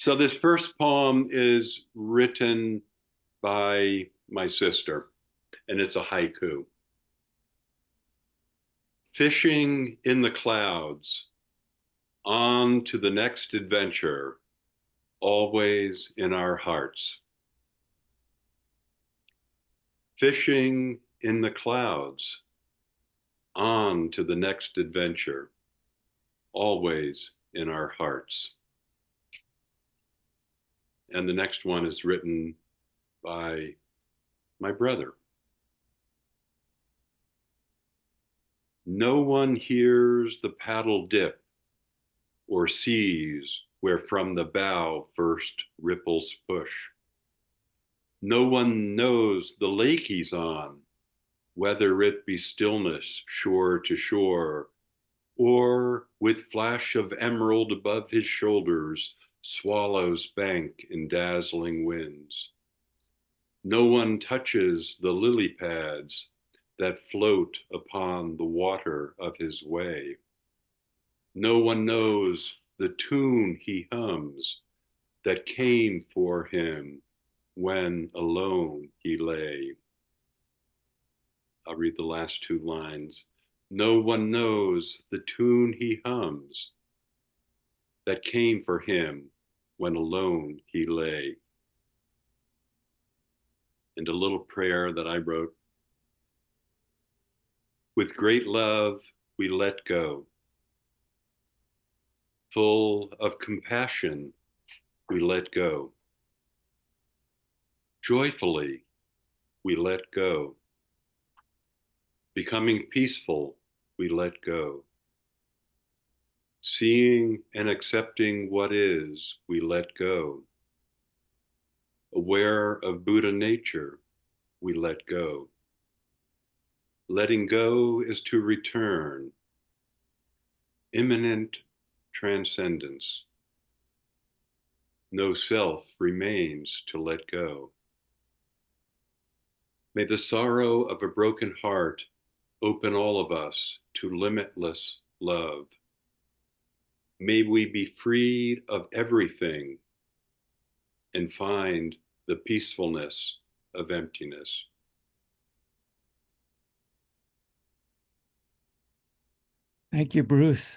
So this first poem is written by my sister, and it's a haiku. Fishing in the clouds, on to the next adventure, always in our hearts. Fishing in the clouds, on to the next adventure, always in our hearts. And the next one is written by my brother. No one hears the paddle dip or sees where from the bow first ripples push. No one knows the lake he's on, whether it be stillness shore to shore, or with flash of emerald above his shoulders, swallows bank in dazzling winds. No one touches the lily pads that float upon the water of his way. No one knows the tune he hums that came for him when alone he lay. I'll read the last two lines. No one knows the tune he hums that came for him when alone he lay. And a little prayer that I wrote. With great love, we let go. Full of compassion, we let go. Joyfully, we let go. Becoming peaceful, we let go. Seeing and accepting what is, we let go. Aware of Buddha nature, we let go. Letting go is to return. Imminent transcendence. No self remains to let go. May the sorrow of a broken heart open all of us to limitless love. May we be freed of everything and find the peacefulness of emptiness. Thank you, Bruce.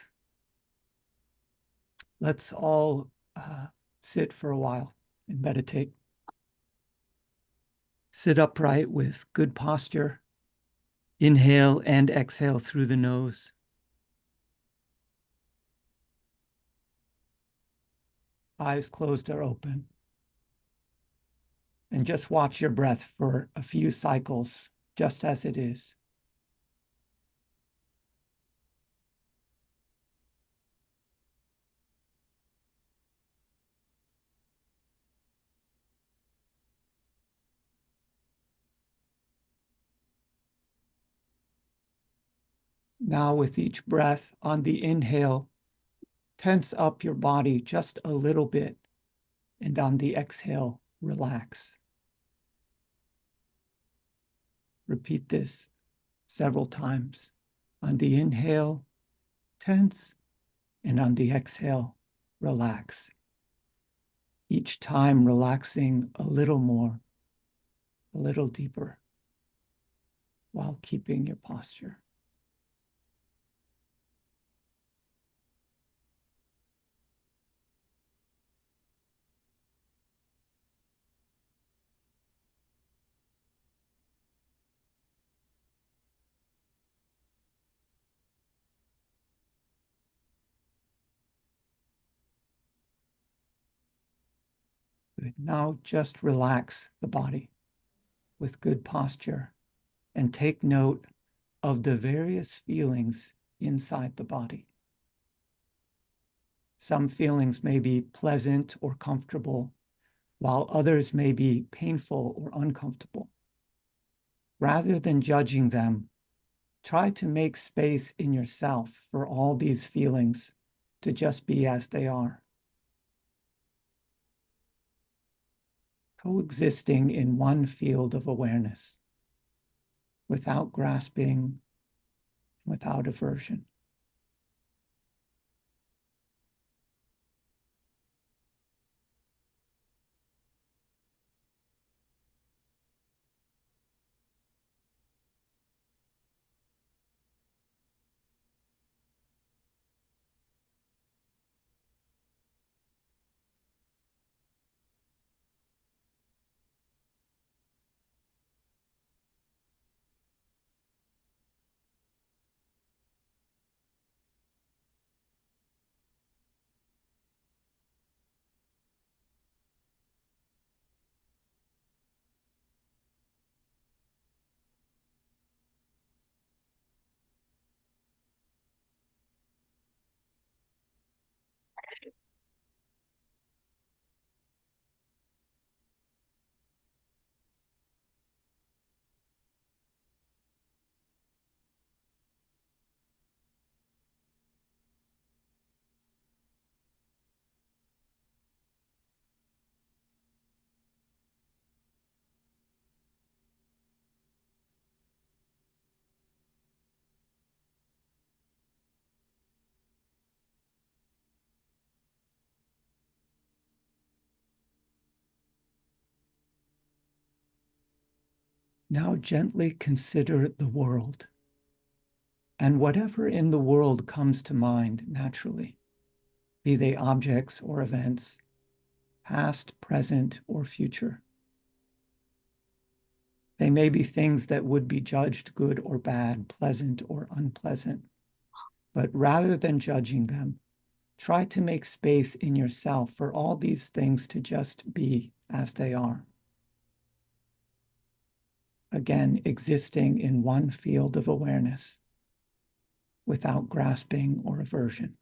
Let's all sit for a while and meditate. Sit upright with good posture. Inhale and exhale through the nose. Eyes closed or open. And just watch your breath for a few cycles, just as it is. Now with each breath on the inhale, tense up your body just a little bit, and on the exhale, relax. Repeat this several times. On the inhale, tense, and on the exhale, relax. Each time relaxing a little more, a little deeper, while keeping your posture. Good. Now just relax the body with good posture and take note of the various feelings inside the body. Some feelings may be pleasant or comfortable, while others may be painful or uncomfortable. Rather than judging them, try to make space in yourself for all these feelings to just be as they are. Coexisting in one field of awareness, without grasping, without aversion. Now gently consider the world and whatever in the world comes to mind naturally, be they objects or events, past, present, or future. They may be things that would be judged good or bad, pleasant or unpleasant. But rather than judging them, try to make space in yourself for all these things to just be as they are. Again, existing in one field of awareness without grasping or aversion.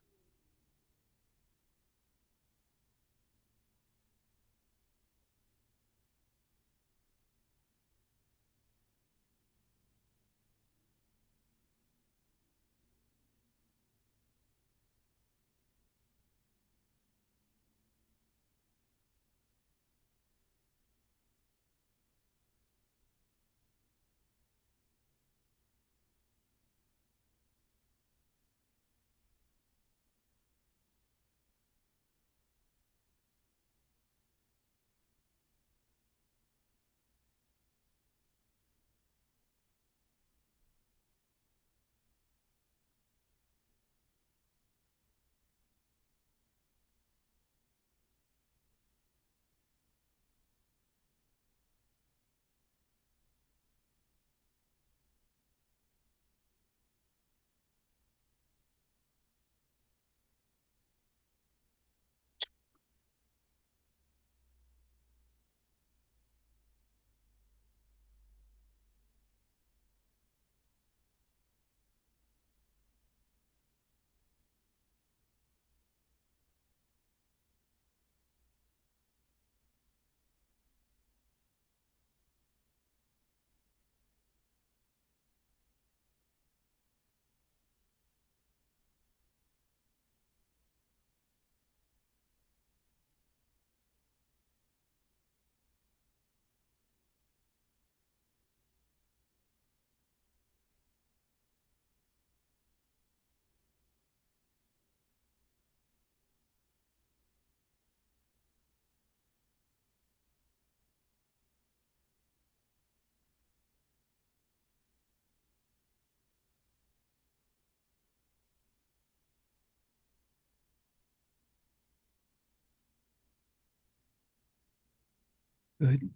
Good.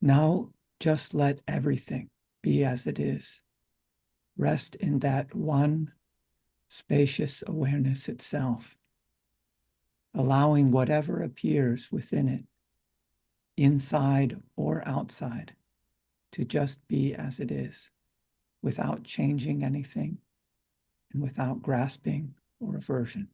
Now just let everything be as it is. Rest in that one spacious awareness itself, allowing whatever appears within it, inside or outside, to just be as it is, without changing anything and without grasping or aversion.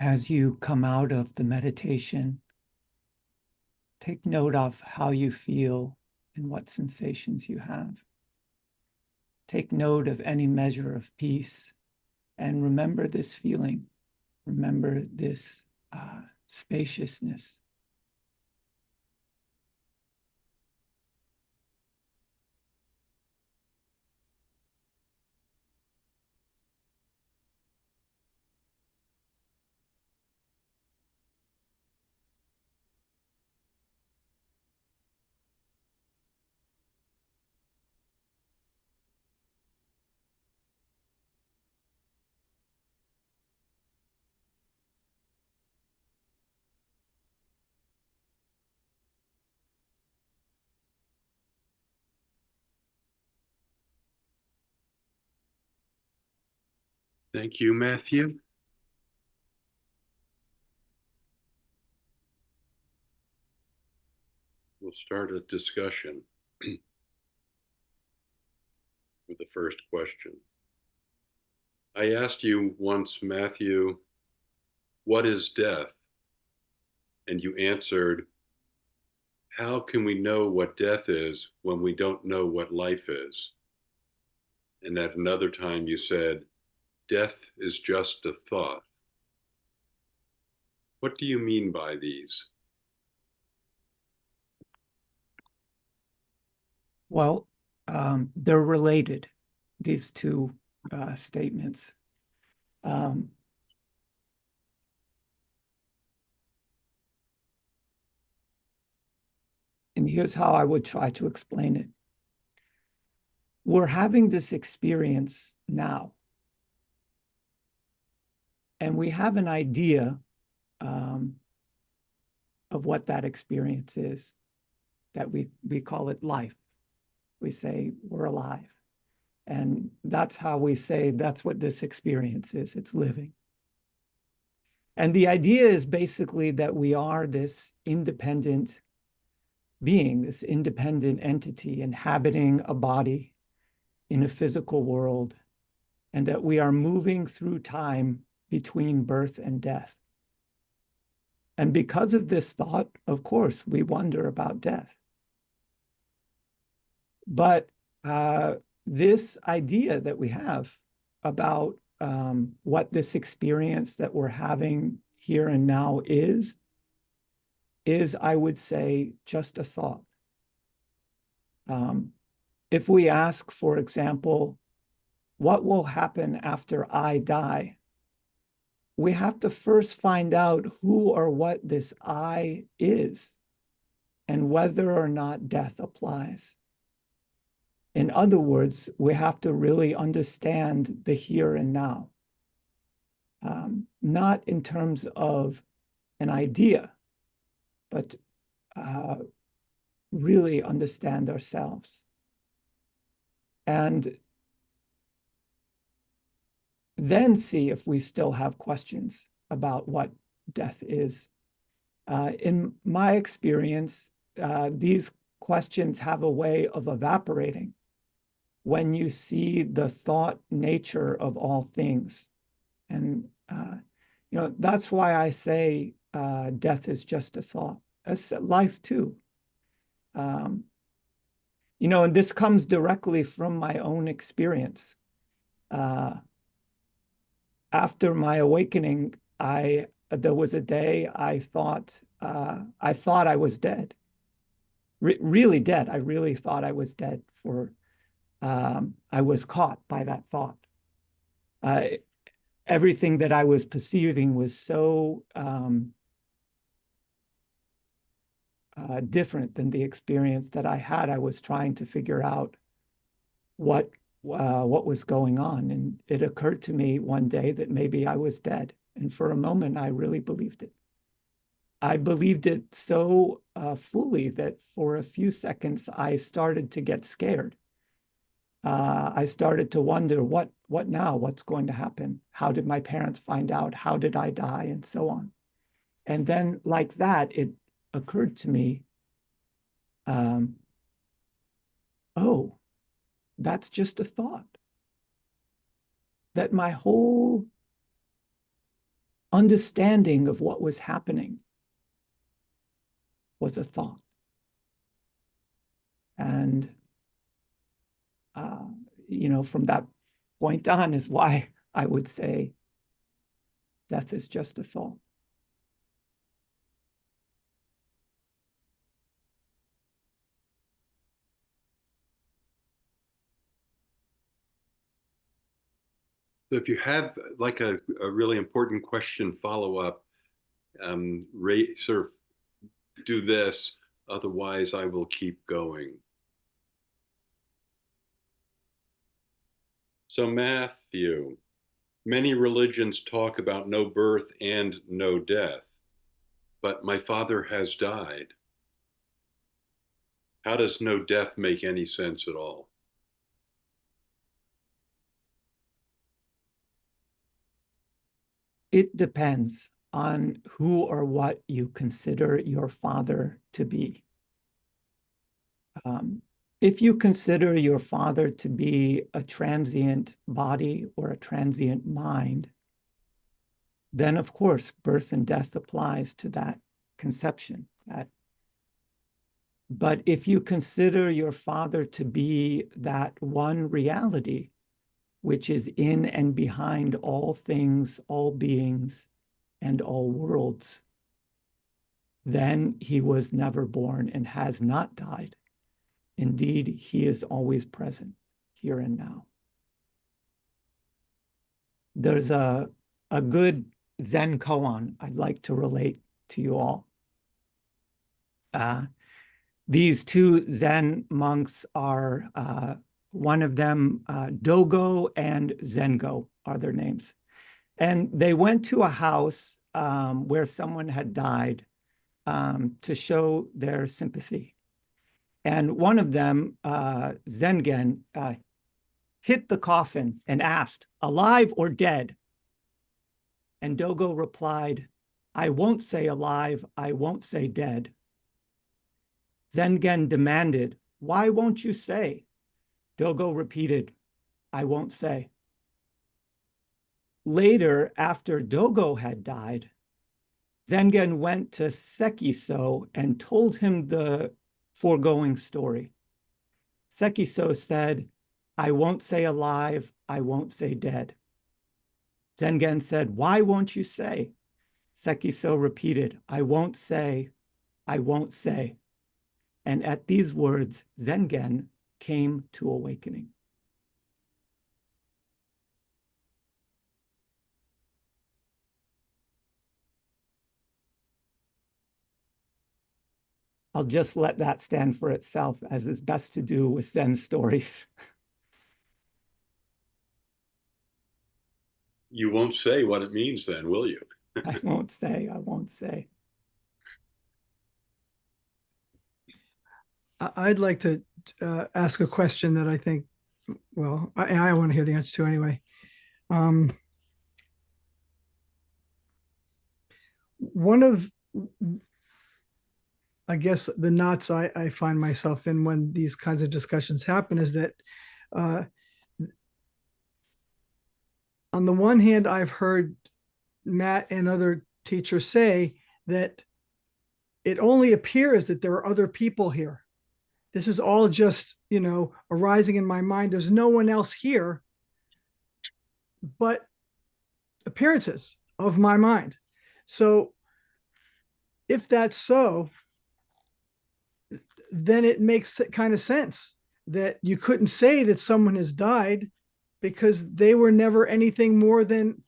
As you come out of the meditation, take note of how you feel and what sensations you have. Take note of any measure of peace and remember this feeling. Remember this spaciousness. Thank you, Matthew. We'll start a discussion with the first question. I asked you once, Matthew, what is death? And you answered, how can we know what death is when we don't know what life is? And at another time you said, death is just a thought. What do you mean by these? Well, they're related, these two statements. Um, and here's how I would try to explain it. We're having this experience now, and we have an idea of what that experience is, that we call it life. We say we're alive. And that's how we say that's what this experience is. It's living. And the idea is basically that we are this independent being, this independent entity inhabiting a body in a physical world, and that we are moving through time between birth and death. And because of this thought, of course, we wonder about death. But this idea that we have about what this experience that we're having here and now is, I would say, just a thought. If we ask, for example, what will happen after I die, we have to first find out who or what this I is and whether or not death applies. In other words, we have to really understand the here and now, not in terms of an idea, but really understand ourselves. And then see if we still have questions about what death is. In my experience, these questions have a way of evaporating when you see the thought nature of all things. And, that's why I say death is just a thought. It's life too. And this comes directly from my own experience. After my awakening, there was a day I thought I was dead, really dead. I really thought I was dead. I was caught by that thought. Everything that I was perceiving was so different than the experience that I had. I was trying to figure out what was going on. And it occurred to me one day that maybe I was dead. And for a moment, I really believed it. I believed it so fully that for a few seconds, I started to get scared. I started to wonder, what now? What's going to happen? How did my parents find out? How did I die? And so on. And then like that, it occurred to me, oh, that's just a thought. That my whole understanding of what was happening was a thought. And, uh, from that point on is why I would say death is just a thought. So if you have like a really important question follow up, sort of do this, otherwise I will keep going. So Matthew, many religions talk about no birth and no death, but my father has died. How does no death make any sense at all? It depends on who or what you consider your father to be. If you consider your father to be a transient body or a transient mind, then of course birth and death applies to that conception. But if you consider your father to be that one reality, which is in and behind all things, all beings, and all worlds, then he was never born and has not died. Indeed, he is always present, here and now. There's a good Zen koan I'd like to relate to you all. These two Zen monks are, one of them, Dogo and Zengo are their names. And they went to a house where someone had died to show their sympathy. And one of them, Zengen, hit the coffin and asked, alive or dead? And Dogo replied, I won't say alive, I won't say dead. Zengen demanded, why won't you say? Dogo repeated, I won't say. Later, after Dogo had died, Zengen went to Sekiso and told him the foregoing story. Sekiso said, I won't say alive, I won't say dead. Zengen said, why won't you say? Sekiso repeated, I won't say, I won't say. And at these words, Zengen came to awakening. I'll just let that stand for itself, as is best to do with Zen stories. You won't say what it means then, will you? I won't say, I won't say. I'd like to ask a question that I think, well, I want to hear the answer to anyway. One of, I guess, the knots I find myself in when these kinds of discussions happen is that, on the one hand, I've heard Matt and other teachers say that it only appears that there are other people here. This is all just, arising in my mind. There's no one else here but appearances of my mind. So if that's so, then it makes kind of sense that you couldn't say that someone has died because they were never anything more than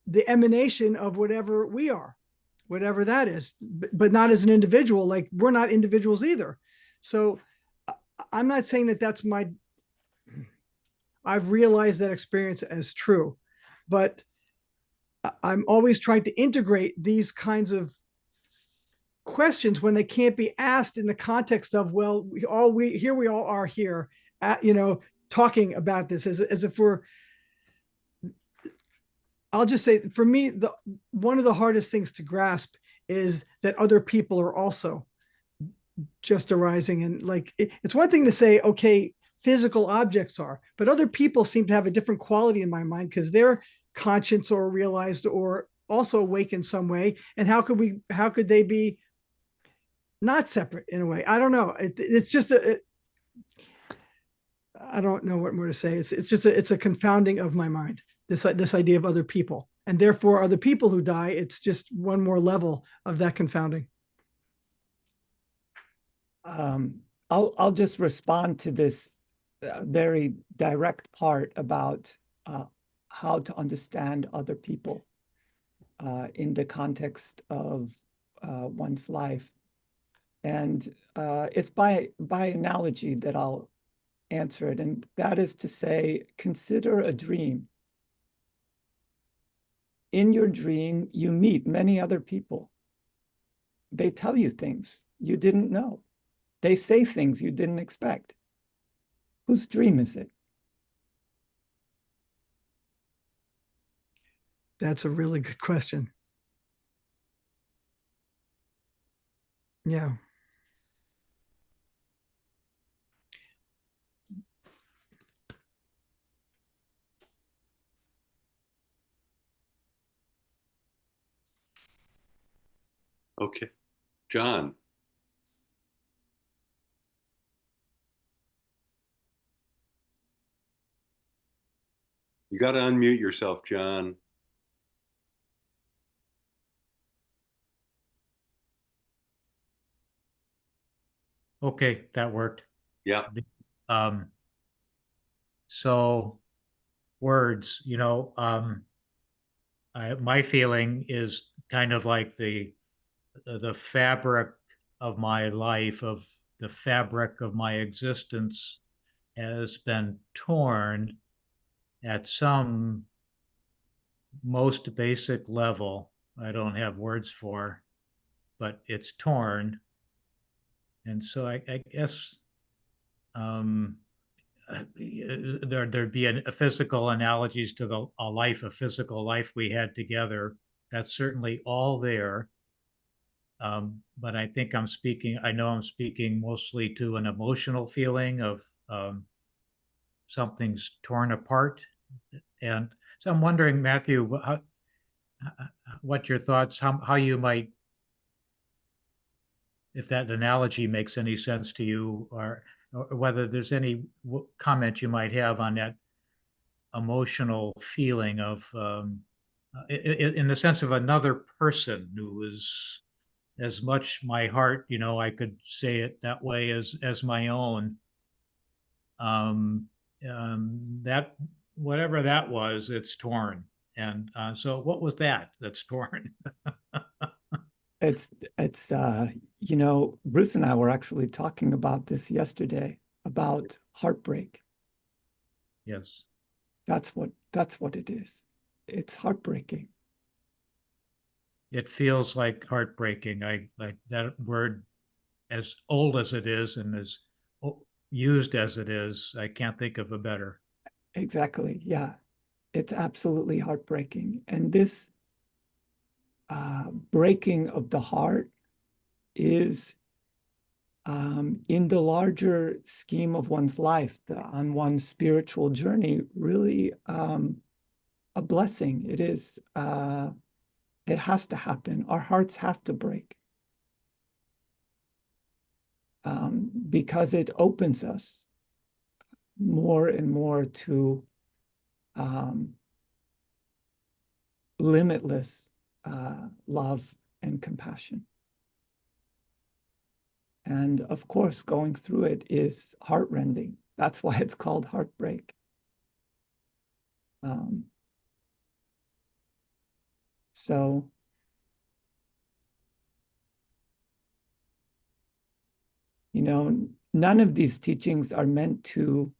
the emanation of whatever we are, whatever that is, but not as an individual. Like, we're not individuals either. So I'm not saying that that's I've realized that experience as true, but I'm always trying to integrate these kinds of questions when they can't be asked in the context of, well, we all are here at, talking about this as if we're, I'll just say, for me, one of the hardest things to grasp is that other people are also just arising. And like, it's one thing to say, okay, physical objects are, but other people seem to have a different quality in my mind because they're conscience or realized or also awake in some way? And how could they be not separate in a way? I don't know. It's just I don't know what more to say. It's a confounding of my mind. This idea of other people, and therefore other people who die. It's just one more level of that confounding. I'll just respond to this very direct part about how to understand other people in the context of one's life. And it's by analogy that I'll answer it. And that is to say, consider a dream. In your dream, you meet many other people. They tell you things you didn't know. They say things you didn't expect. Whose dream is it? That's a really good question. Yeah. Okay. John. You got to unmute yourself, John. Okay, that worked. Yeah. Um, so words, my feeling is kind of like the fabric of my life, of the fabric of my existence has been torn at some most basic level. I don't have words for, but it's torn. And so I guess there'd be a physical analogies to a physical life we had together. That's certainly all there. But I think I know I'm speaking mostly to an emotional feeling of something's torn apart. And so I'm wondering, Matthew, what your thoughts, how you might, if that analogy makes any sense to you, or whether there's any comment you might have on that emotional feeling of, in the sense of another person who is as much my heart, I could say it that way, as my own. That whatever that was, it's torn. And so, what was that's torn? It's Bruce and I were actually talking about this yesterday about heartbreak. Yes. That's what it is. It's heartbreaking. It feels like heartbreaking. I like that word, as old as it is and as used as it is. I can't think of a better. Exactly. Yeah. It's absolutely heartbreaking. And this breaking of the heart is in the larger scheme of one's life, on one's spiritual journey, really a blessing. It is, it has to happen. Our hearts have to break because it opens us more and more to limitless love and compassion. And of course, going through it is heartrending. That's why it's called heartbreak. So, none of these teachings are meant to,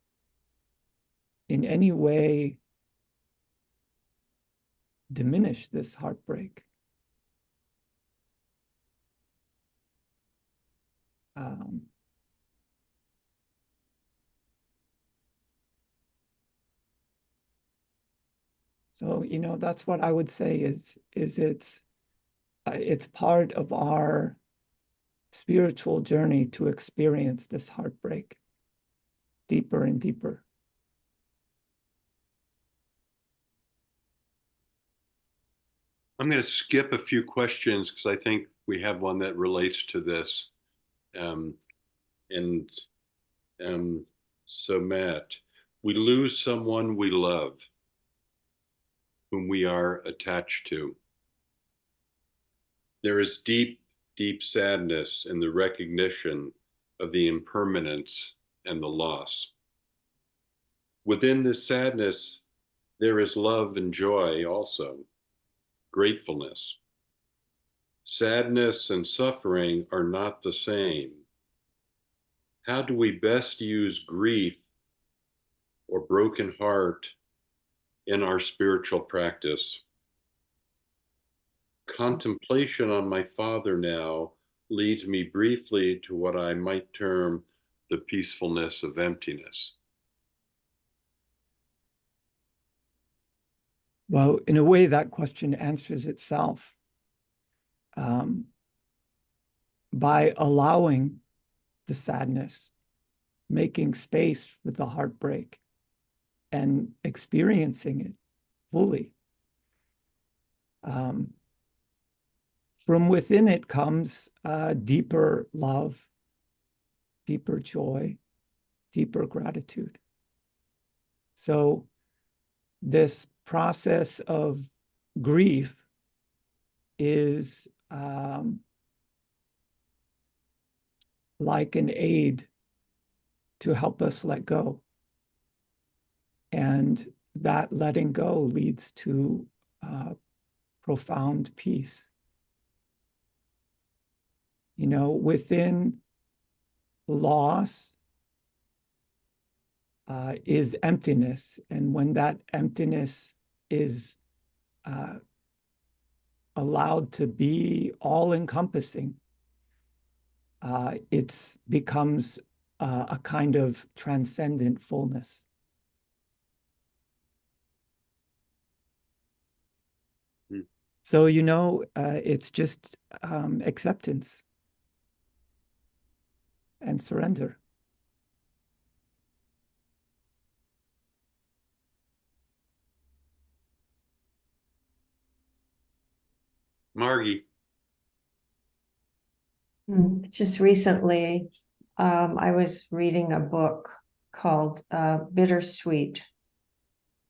in any way, diminish this heartbreak. So, that's what I would say is it's part of our spiritual journey to experience this heartbreak deeper and deeper. I'm going to skip a few questions because I think we have one that relates to this. Um, and so, Matt, we lose someone we love, whom we are attached to. There is deep, deep sadness in the recognition of the impermanence and the loss. Within this sadness, there is love and joy also, gratefulness. Sadness and suffering are not the same. How do we best use grief or broken heart in our spiritual practice? Contemplation on my Father now leads me briefly to what I might term the peacefulness of emptiness. Well, in a way, that question answers itself. By allowing the sadness, making space for the heartbreak, and experiencing it fully. From within it comes deeper love, deeper joy, deeper gratitude. So this process of grief is like an aid to help us let go. And that letting go leads to profound peace. You know, within loss is emptiness. And when that emptiness is allowed to be all-encompassing, it becomes a kind of transcendent fullness. So, you know, it's just acceptance and surrender. Margie. Just recently, I was reading a book called Bittersweet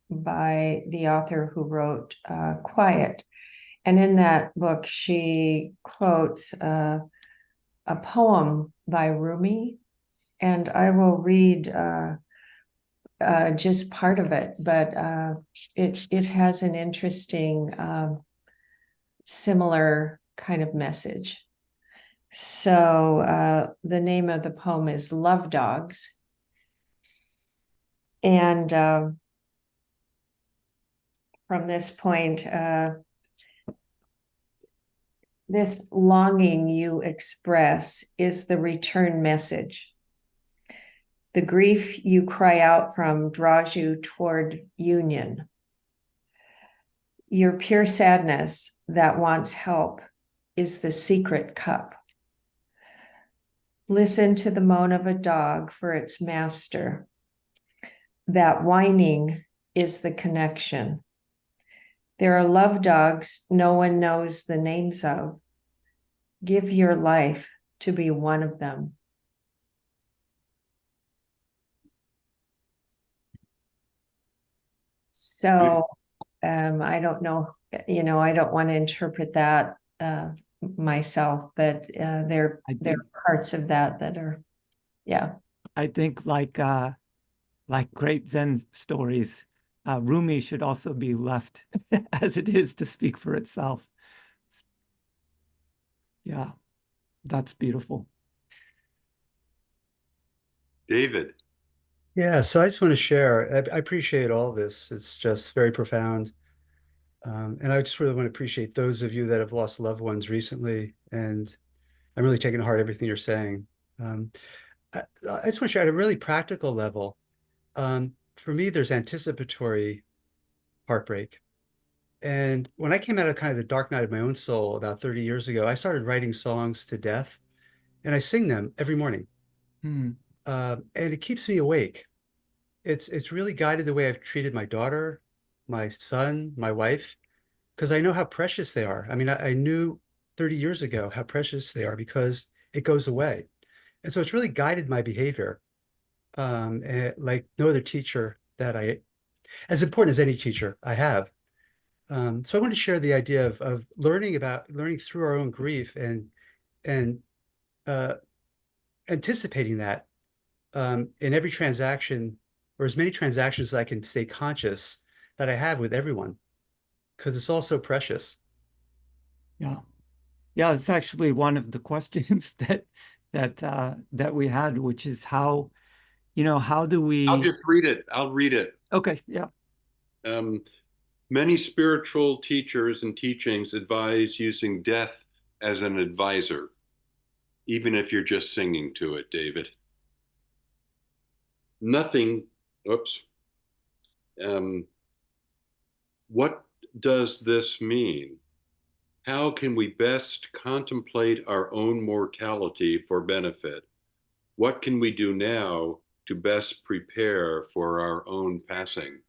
by the author who wrote Quiet. And in that book, she quotes a poem by Rumi, and I will read just part of it, but it has an interesting similar kind of message. So the name of the poem is Love Dogs. And from this point, this longing you express is the return message. The grief you cry out from draws you toward union. Your pure sadness that wants help is the secret cup. Listen to the moan of a dog for its master. That whining is the connection. There are love dogs no one knows the names of. Give your life to be one of them. So I don't know, you know, I don't want to interpret that myself, but there are parts of that that are, yeah. I think like great Zen stories, Rumi should also be left as it is to speak for itself. Yeah, that's beautiful. David. Yeah, so I just want to share. I appreciate all this. It's just very profound. And I just really want to appreciate those of you that have lost loved ones recently. And I'm really taking to heart everything you're saying. I just want to share at a really practical level. For me, there's anticipatory heartbreak. And when I came out of kind of the dark night of my own soul about 30 years ago, I started writing songs to death, and I sing them every morning. And it keeps me awake. It's really guided the way I've treated my daughter, my son, my wife. because I know how precious they are. I mean, I knew 30 years ago how precious they are because it goes away. And so it's really guided my behavior. Like no other teacher that as important as any teacher I have. So I want to share the idea of learning through our own grief and uh, anticipating that in every transaction or as many transactions as I can stay conscious that I have with everyone, because it's all so precious. Yeah. Yeah, it's actually one of the questions that we had, which is how, how do I'll we, just read it. I'll read it. okay, yeah. Um, Many spiritual teachers and teachings advise using death as an advisor, even if you're just singing to it, David. Nothing, oops. What does this mean? How can we best contemplate our own mortality for benefit? What can we do now to best prepare for our own passing?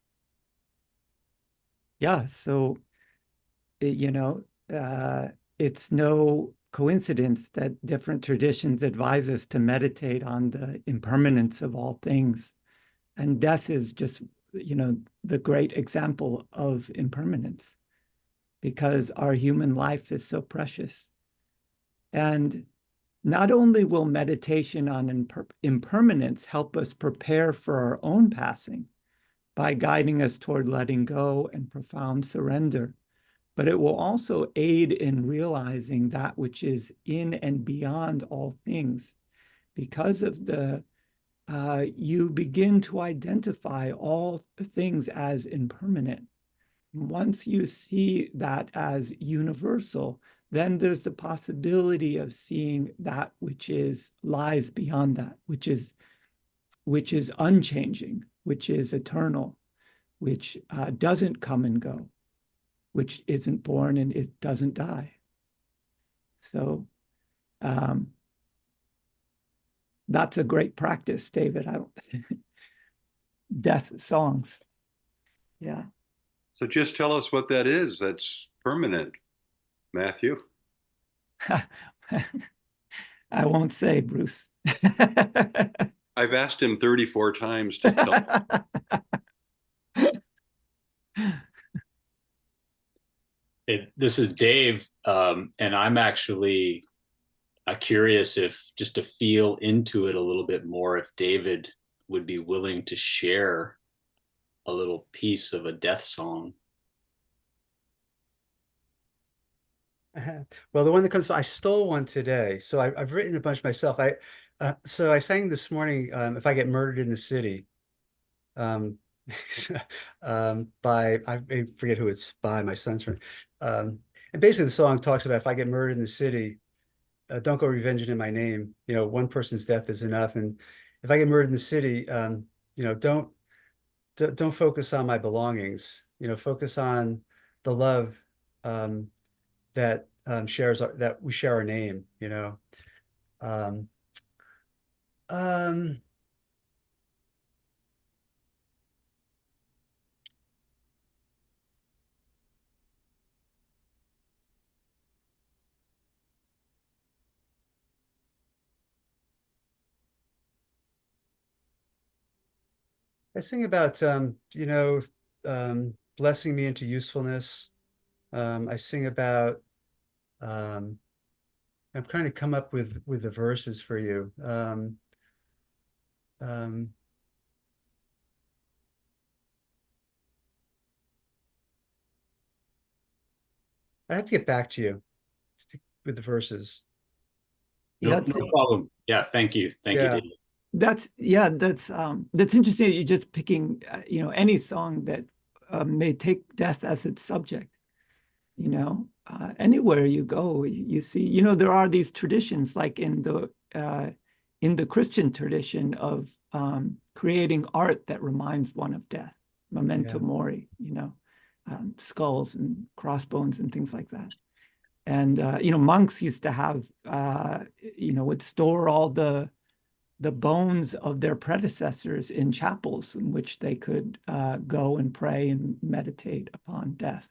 Yeah, so, you know, it's no coincidence that different traditions advise us to meditate on the impermanence of all things. And death is just, the great example of impermanence because our human life is so precious. And not only will meditation on impermanence help us prepare for our own passing by guiding us toward letting go and profound surrender, but it will also aid in realizing that which is in and beyond all things. Because of you begin to identify all things as impermanent. Once you see that as universal, then there's the possibility of seeing that which lies beyond that, which is unchanging, which is eternal, which doesn't come and go, which isn't born and it doesn't die. So that's a great practice, David. I don't death songs. Yeah. So just tell us what that is that's permanent, Matthew. I won't say, Bruce. I've asked him 34 times to tell. This is Dave, and I'm actually curious if just to feel into it a little bit more, if David would be willing to share a little piece of a death song. Well, the one that comes, I stole one today, so I've written a bunch myself. So I sang this morning, "If I Get Murdered in the City," um, by I forget who it's by. My son's friend, and basically the song talks about if I get murdered in the city, don't go revenging in my name. One person's death is enough, and if I get murdered in the city, don't focus on my belongings. Focus on the love. That that we share our name, Um, um, I sing about blessing me into usefulness. I sing about I'm trying to come up with the verses for you. Um, I have to get back to you with the verses. Yeah, No problem. Yeah, thank you. Thank you, Yeah. David. that's interesting that you're just picking any song that may take death as its subject. Anywhere you go, you see, there are these traditions like in the Christian tradition of creating art that reminds one of death, memento Yeah. mori, skulls and crossbones and things like that. And monks used to have would store all the bones of their predecessors in chapels in which they could go and pray and meditate upon death.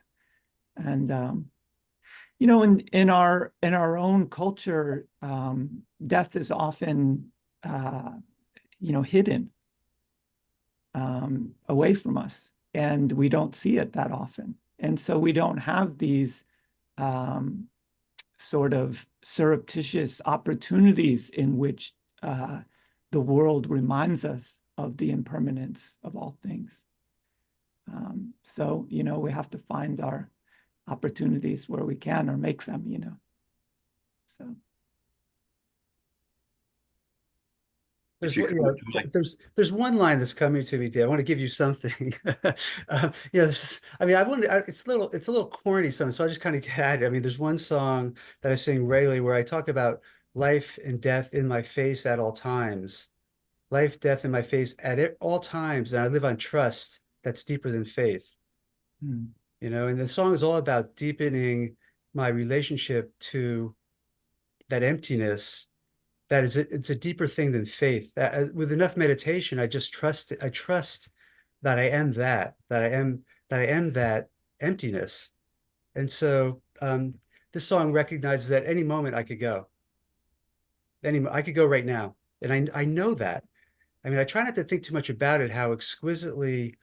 And you know, in our own culture, death is often you know, hidden away from us, and we don't see it that often. And so we don't have these sort of surreptitious opportunities in which the world reminds us of the impermanence of all things. So, you know, we have to find our opportunities where we can, or make them, you know. So There's If you one, you come know, to like, there's one line that's coming to me, Dave. I want to give you something. Yeah, I mean, it's a little corny, something. So I just kind of had. I mean, there's one song that I sing regularly where I talk about life and death in my face at all times. Life, death in my face at all times, and I live on trust that's deeper than faith. mm, You know, and the song is all about deepening my relationship to that emptiness. That is, it's a deeper thing than faith. With enough meditation, I just trust. I trust that I am that I am that emptiness. And so this song recognizes that any moment I could go. I could go right now, and I know that. I mean, I try not to think too much about it, how exquisitely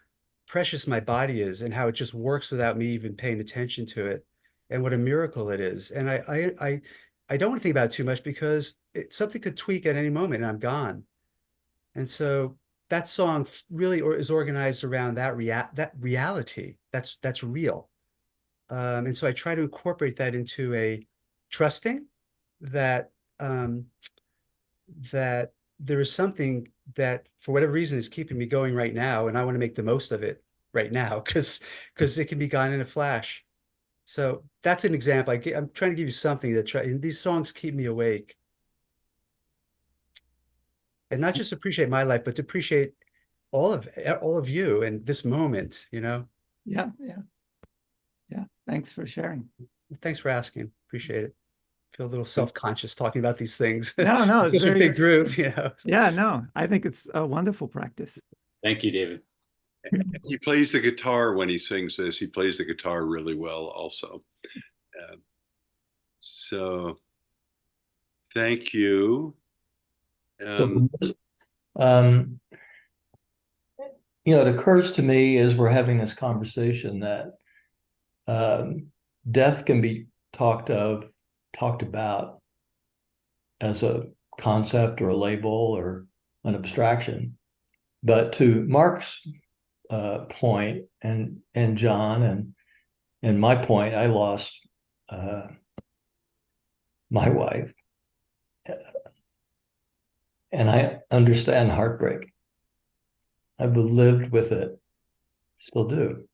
precious my body is, and how it just works without me even paying attention to it, and what a miracle it is. And I don't want to think about it too much because something could tweak at any moment, and I'm gone. And so that song really is organized around that reality. That's real. And so I try to incorporate that into a trusting that um, that there is something that for whatever reason is keeping me going right now, and I want to make the most of it right now because it can be gone in a flash. So that's an example. I'm trying to give you something that and these songs keep me awake, and not just appreciate my life, but to appreciate all of you and this moment. You know. yeah, yeah. Thanks for sharing. Thanks for asking. Appreciate it. Feel a little self-conscious talking about these things. No, it's Such a very big group, interesting. you know. Yeah, no, I think it's a wonderful practice. Thank you, David. he plays the guitar when he sings this. He plays the guitar really well, also. Uh, so thank you. So, um, you know, it occurs to me as we're having this conversation that death can be talked about as a concept or a label or an abstraction. But to Mark's point, and John and my point, I lost my wife, and I understand heartbreak. I've lived with it, still do.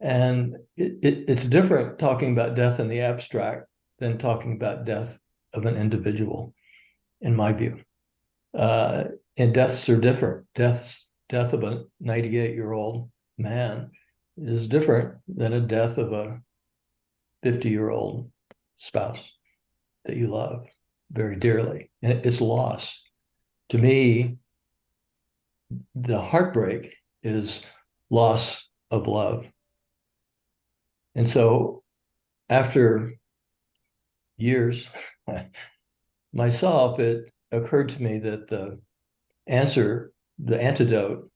And it's different talking about death in the abstract than talking about death of an individual, in my view. And deaths are different. Death of a 98-year-old man is different than a death of a 50-year-old spouse that you love very dearly. And it's loss. To me, the heartbreak is loss of love. And so after years myself, it occurred to me that the antidote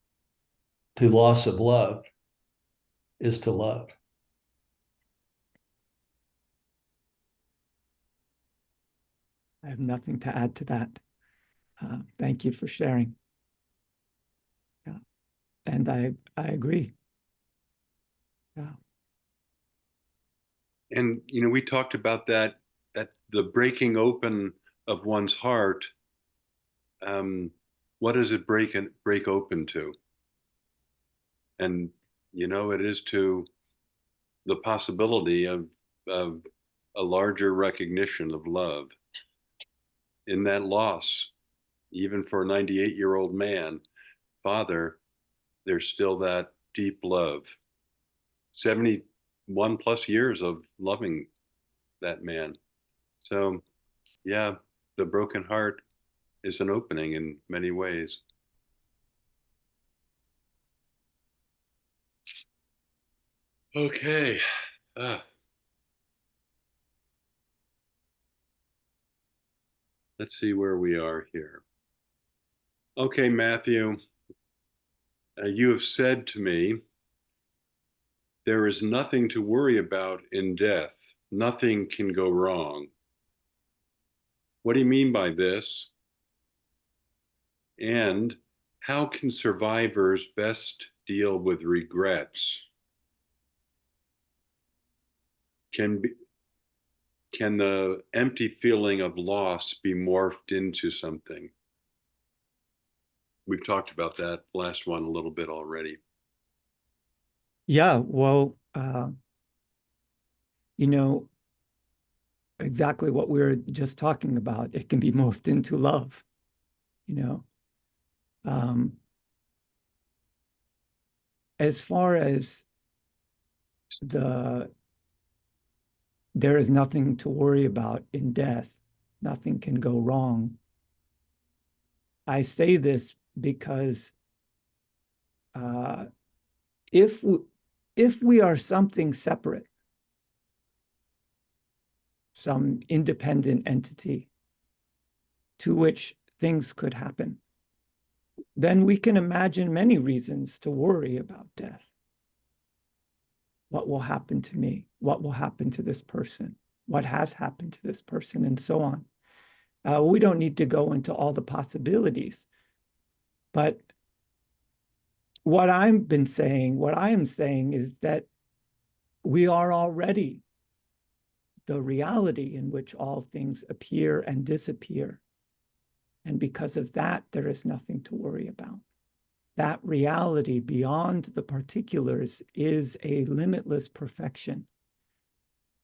to loss of love is to love. I have nothing to add to that. Thank you for sharing. Yeah, and I agree. Yeah. And you know, we talked about that the breaking open of one's heart. What does it break open to? And you know, it is to the possibility of a larger recognition of love in that loss. Even for a 98-year-old man, father, there's still that deep love. 71 plus years of loving that man. So, yeah, the broken heart is an opening in many ways. Okay. Ah, let's see where we are here. Okay, Matthew, you have said to me, there is nothing to worry about in death. Nothing can go wrong. What do you mean by this? And how can survivors best deal with regrets? Can be, can the empty feeling of loss be morphed into something? We've talked about that last one a little bit already. Yeah, well, you know, exactly what we were just talking about. It can be morphed into love, you know. As far as there is nothing to worry about in death, nothing can go wrong. I say this because if we are something separate, some independent entity to which things could happen, then we can imagine many reasons to worry about death. What will happen to me? What will happen to this person? What has happened to this person? And so on. We don't need to go into all the possibilities. But what I am saying is that we are already the reality in which all things appear and disappear. And because of that, there is nothing to worry about. That reality beyond the particulars is a limitless perfection.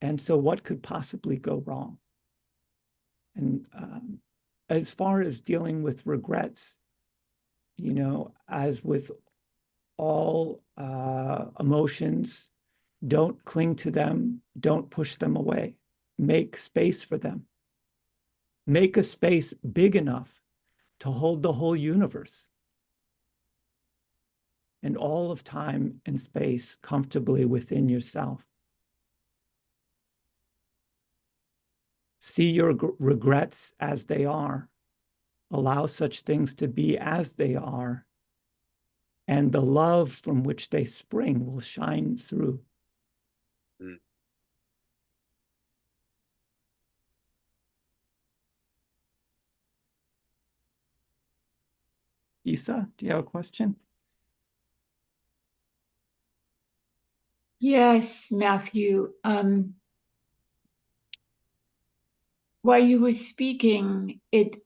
And so what could possibly go wrong? And as far as dealing with regrets, you know, as with all emotions, don't cling to them, don't push them away. Make space for them. Make a space big enough to hold the whole universe and all of time and space comfortably within yourself. See your regrets as they are. Allow such things to be as they are. And the love from which they spring will shine through. Mm. Isa, do you have a question? Yes, Matthew. While you were speaking, it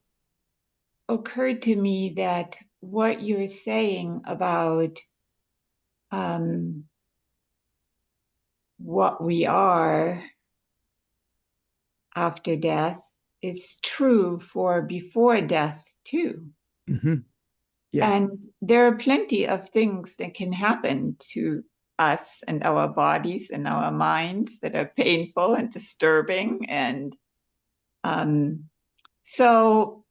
occurred to me that what you're saying about what we are after death is true for before death, too. Mm-hmm. Yes. And there are plenty of things that can happen to us and our bodies and our minds that are painful and disturbing. And so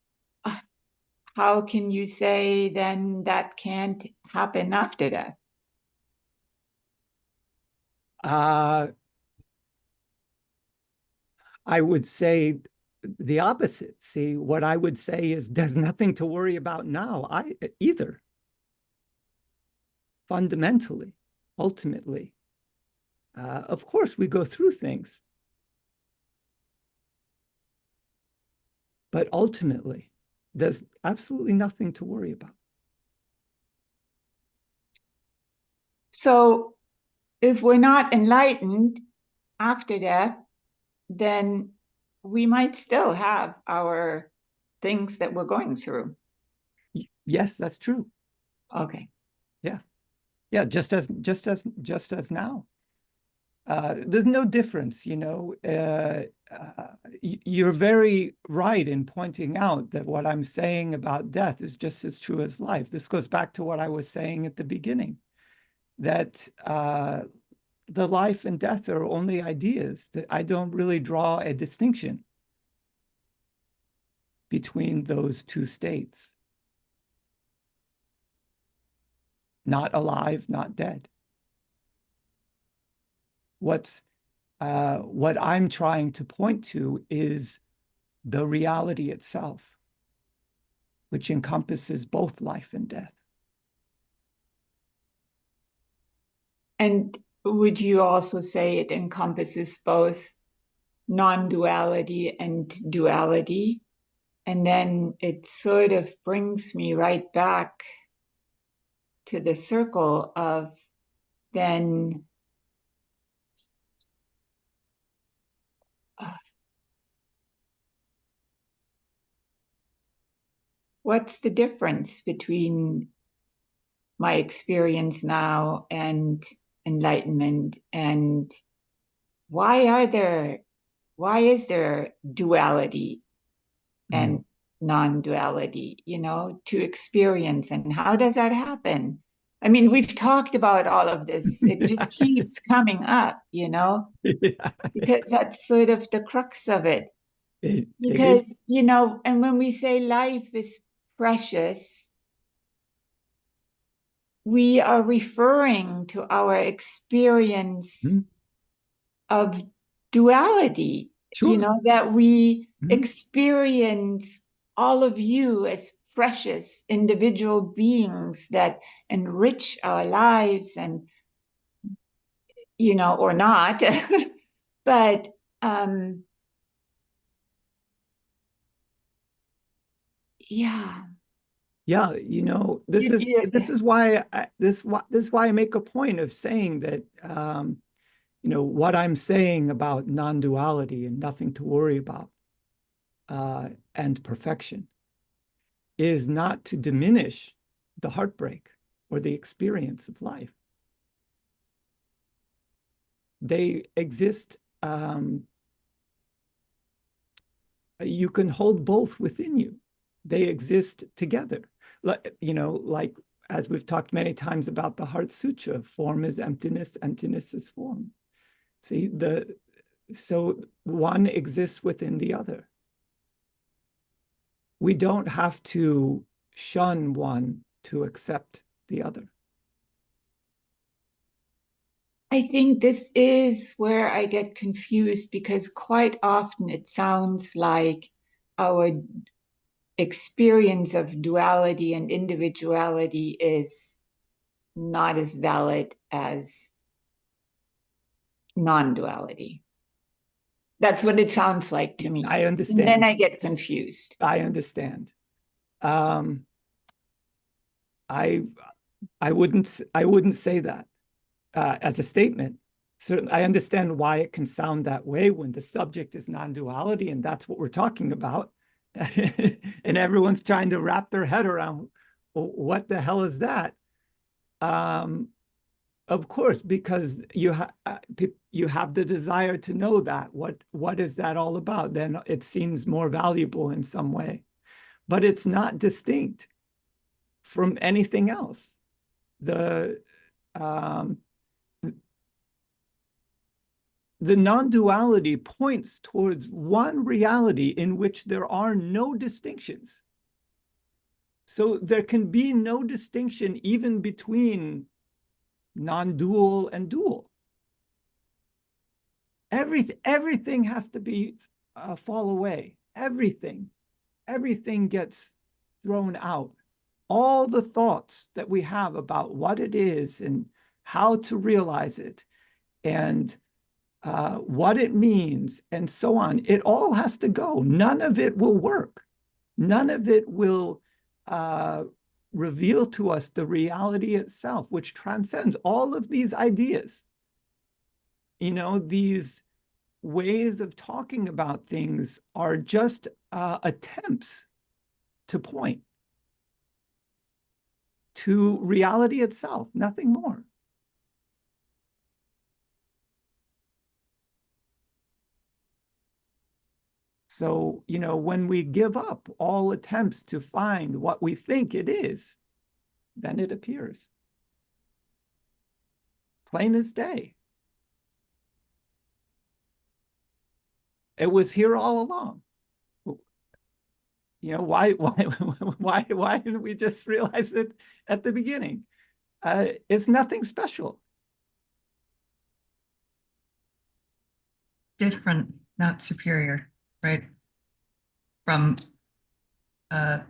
how can you say then that can't happen after that? I would say the opposite. See, what I would say is there's nothing to worry about now either. Fundamentally, ultimately. Of course, we go through things. But ultimately, there's absolutely nothing to worry about. So if we're not enlightened after death, then we might still have our things that we're going through. Yes, that's true. Okay. Yeah. Yeah, just as now. There's no difference, you know. You're very right in pointing out that what I'm saying about death is just as true as life. This goes back to what I was saying at the beginning, that the life and death are only ideas, that I don't really draw a distinction between those two states. Not alive, not dead. What I'm trying to point to is the reality itself, which encompasses both life and death. And would you also say it encompasses both non-duality and duality? And then it sort of brings me right back to the circle of then what's the difference between my experience now and enlightenment, and why is there duality and non-duality, to experience, and how does that happen? I mean, we've talked about all of this. It just keeps coming up, Yeah, because that's sort of the crux of it. it is. Because, and when we say life is precious, we are referring to our experience of duality, Sure. that we Mhm. experience all of you as precious individual beings that enrich our lives and, or not. But yeah. Yeah, this is You- this is why this is why I make a point of saying that what I'm saying about non-duality and nothing to worry about and perfection is not to diminish the heartbreak or the experience of life. They exist. You can hold both within you. They exist together. Like as we've talked many times about the Heart Sutra, form is emptiness, emptiness is form. See, so one exists within the other. We don't have to shun one to accept the other. I think this is where I get confused, because quite often it sounds like our experience of duality and individuality is not as valid as non-duality. That's what it sounds like to me. I And then understand. I get confused. I understand. I wouldn't say that as a statement. Certainly, I understand why it can sound that way when the subject is non-duality, and that's what we're talking about. And everyone's trying to wrap their head around, well, what the hell is that? Of course, because you have the desire to know that. What is that all about? Then it seems more valuable in some way, but it's not distinct from anything else. The non-duality points towards one reality in which there are no distinctions. So there can be no distinction even between non-dual and dual. Everything has to be fall away. Everything gets thrown out. All the thoughts that we have about what it is and how to realize it and what it means and so on, it all has to go. None of it will work. None of it will reveal to us the reality itself, which transcends all of these ideas. These ways of talking about things are just attempts to point to reality itself, nothing more. So, when we give up all attempts to find what we think it is, then it appears. Plain as day. It was here all along. Why didn't we just realize it at the beginning? It's nothing special. different, not superior, right? From an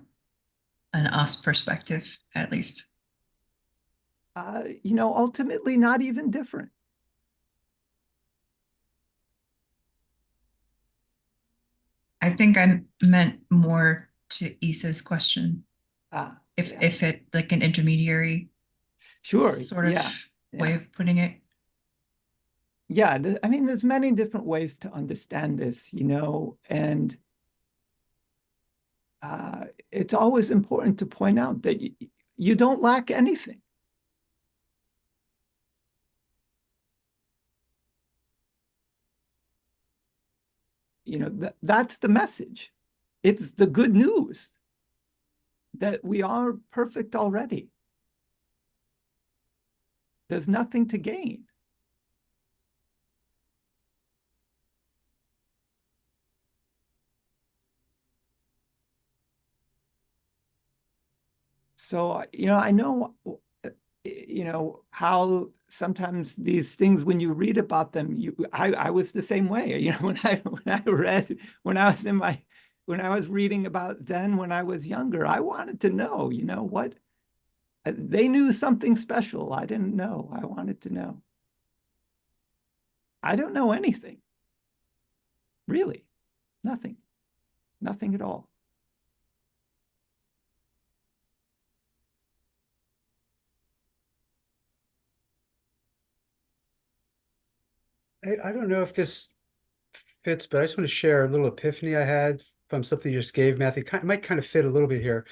us perspective, at least. Ultimately not even different. I think I meant more to Issa's question. If Yeah. if it like an intermediary Sure. sort of Yeah. way of putting it. Yeah, I mean, there's many different ways to understand this, and it's always important to point out that you don't lack anything. That's the message. It's the good news that we are perfect already. There's nothing to gain. So, I know, how sometimes these things, when you read about them, I was the same way. When I was reading about Zen when I was younger, I wanted to know, what they knew something special I didn't know. I wanted to know. I don't know anything, really, nothing at all. I don't know if this fits, but I just want to share a little epiphany I had from something you just gave, Matthew. It might kind of fit a little bit here.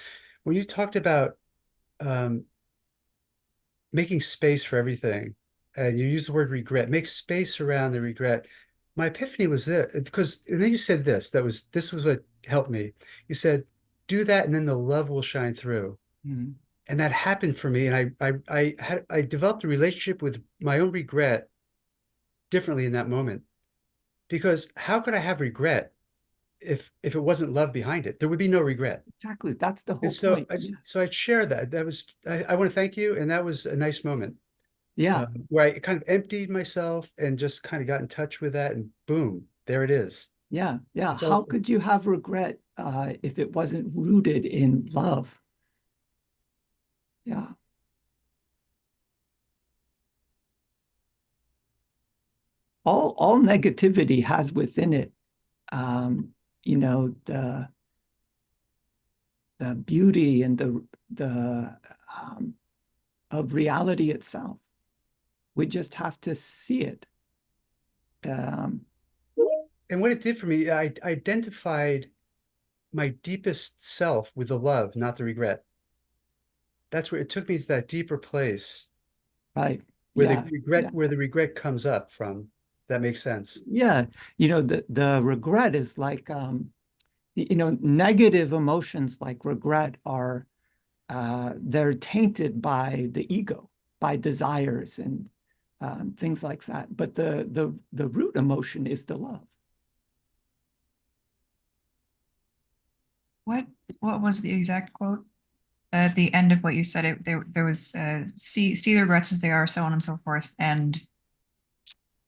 When you talked about um, making space for everything, and you use the word regret, make space around the regret. My epiphany was this, because, and then you said this was what helped me. You said, do that, and then the love will shine through. Mm-hmm. And that happened for me. And I developed a relationship with my own regret differently in that moment. Because how could I have regret if it wasn't love behind it? There would be no regret. Exactly. That's the whole And so point. so I'd share that. I want to thank you. And that was a nice moment. Yeah. Where I kind of emptied myself and just kind of got in touch with that, and boom, there it is. Yeah. Yeah. It's How all, could you have regret if it wasn't rooted in love? Yeah. All negativity has within it, the beauty and the of reality itself. We just have to see it. Um, and what it did for me, I identified my deepest self with the love, not the regret. That's where it took me to that deeper place right. Yeah. Yeah. where the regret comes up from. That makes sense. Yeah. The regret is like, negative emotions like regret are they're tainted by the ego, by desires and things like that. But the root emotion is the love. What was the exact quote? At the end of what you said, there was see the regrets as they are, so on and so forth. And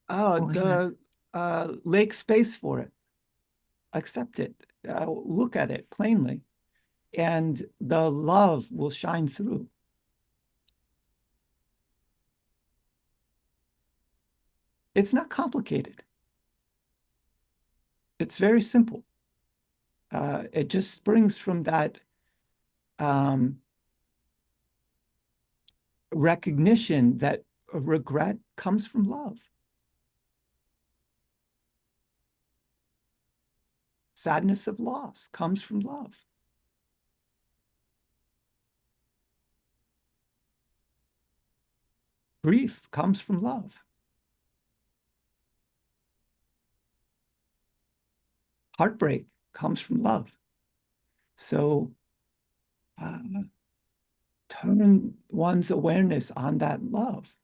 what was The make space for it, accept it, look at it plainly, and the love will shine through. It's not complicated. It's very simple. It just springs from that recognition that regret comes from love. Sadness of loss comes from love. Grief comes from love. Heartbreak comes from love. So turn one's awareness on that love.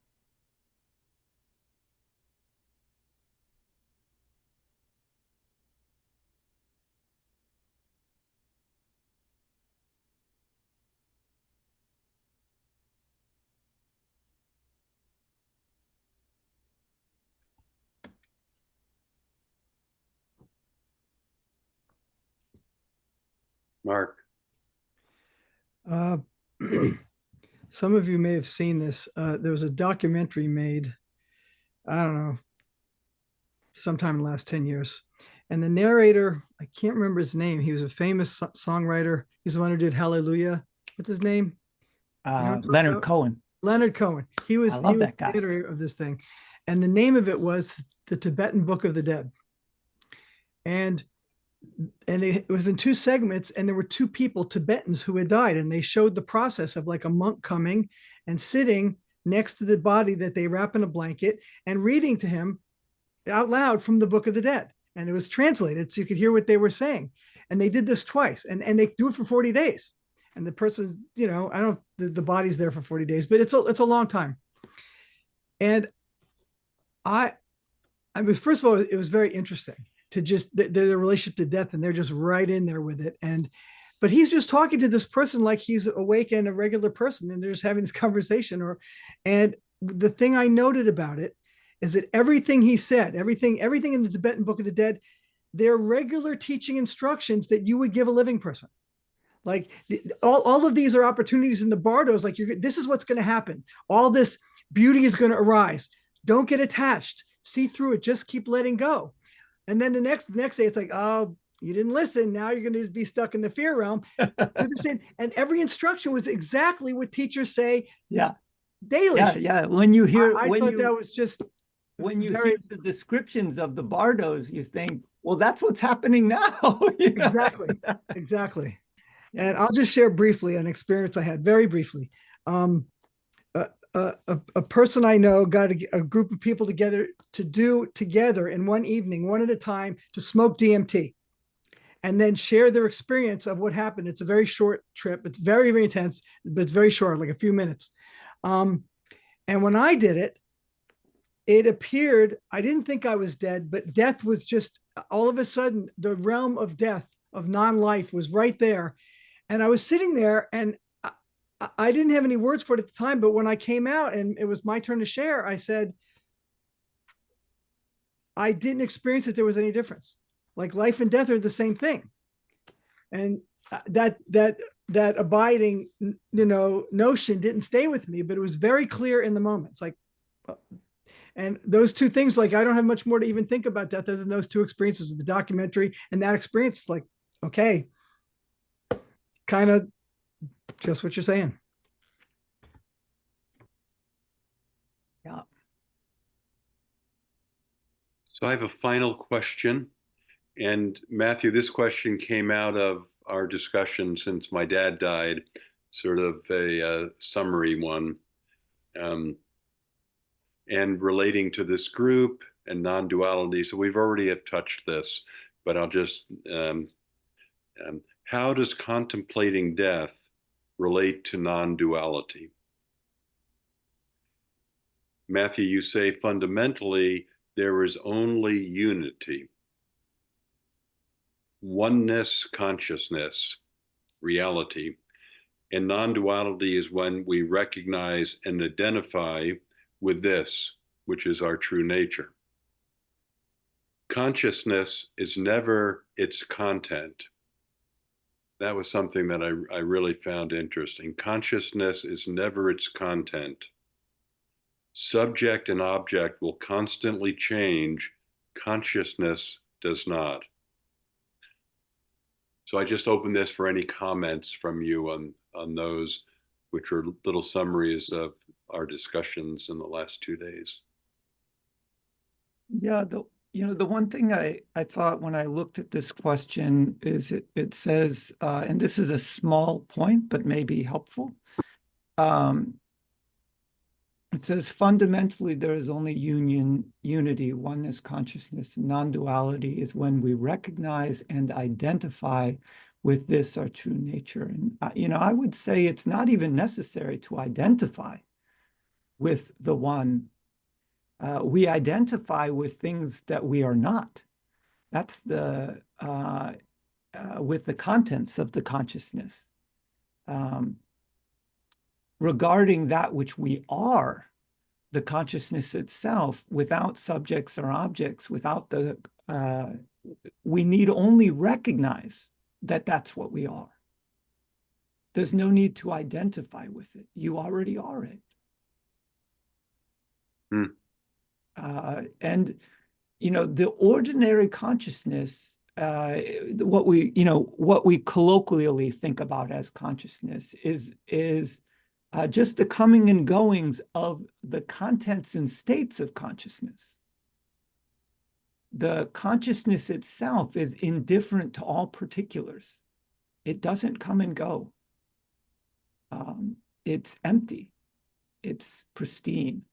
Mark. Some of you may have seen this. There was a documentary made, I don't know, sometime in the last 10 years. And the narrator, I can't remember his name. He was a famous songwriter. He's the one who did Hallelujah. What's his name? Leonard Cohen. Leonard Cohen. He was that guy. the narrator of this thing. And the name of it was The Tibetan Book of the Dead. And it was in 2 segments, and there were 2 people, Tibetans, who had died, and they showed the process of like a monk coming and sitting next to the body that they wrap in a blanket and reading to him out loud from the Book of the Dead. And it was translated so you could hear what they were saying. And they did this twice, and they do it for 40 days. And the person, you know, I don't, the body's there for 40 days, but it's a long time. And I mean, first of all, it was very interesting to just their relationship to death, and they're just right in there with it. But he's just talking to this person like he's awake and a regular person, and they're just having this conversation. And the thing I noted about it is that everything he said, everything in the Tibetan Book of the Dead, they're regular teaching instructions that you would give a living person. Like all of these are opportunities in the bardos. Like this is what's going to happen. All this beauty is going to arise. Don't get attached. See through it. Just keep letting go. And then the next day, it's like, oh, you didn't listen. Now you're going to be stuck in the fear realm. And every instruction was exactly what teachers say. Yeah. Daily. Yeah. When you hear, I thought that was just when you hear the descriptions of the bardos, you think, well, that's what's happening now. Exactly. And I'll just share briefly an experience I had, very briefly. A person I know got a group of people together to do together in one evening, one at a time, to smoke DMT and then share their experience of what happened. It's a very short trip. It's very, very intense, but it's very short, like a few minutes. And when I did it, it appeared, I didn't think I was dead, but death was just all of a sudden, the realm of death, of non-life was right there. And I was sitting there, and I didn't have any words for it at the time, but when I came out and it was my turn to share, I said, I didn't experience that there was any difference. Like life and death are the same thing. And that abiding, notion didn't stay with me, but it was very clear in the moment. It's like, and those 2 things, like, I don't have much more to even think about death other than those 2 experiences, the documentary and that experience. Like, okay, kind of just what you're saying. Yeah. So I have a final question. And Matthew, this question came out of our discussion since my dad died, sort of a summary one. And relating to this group and non-duality. So we've already have touched this, but I'll just, how does contemplating death relate to non-duality? Matthew, you say fundamentally there is only unity, oneness, consciousness, reality, and non-duality is when we recognize and identify with this, which is our true nature. Consciousness is never its content. That was something that I really found interesting. Consciousness is never its content. Subject and object will constantly change. Consciousness does not. So I just open this for any comments from you on those, which are little summaries of our discussions in the last 2 days. Yeah, the one thing I thought when I looked at this question is it says, and this is a small point, but maybe helpful. It says fundamentally there is only unity, oneness, consciousness. Non-duality is when we recognize and identify with this our true nature. And I would say it's not even necessary to identify with the one. We identify with things that we are not. That's the with the contents of the consciousness. Regarding that which we are, the consciousness itself, without subjects or objects, without we need only recognize that that's what we are. There's no need to identify with it. You already are it. And, you know, the ordinary consciousness, what we colloquially think about as consciousness is just the coming and goings of the contents and states of consciousness. The consciousness itself is indifferent to all particulars. It doesn't come and go. It's empty. It's pristine.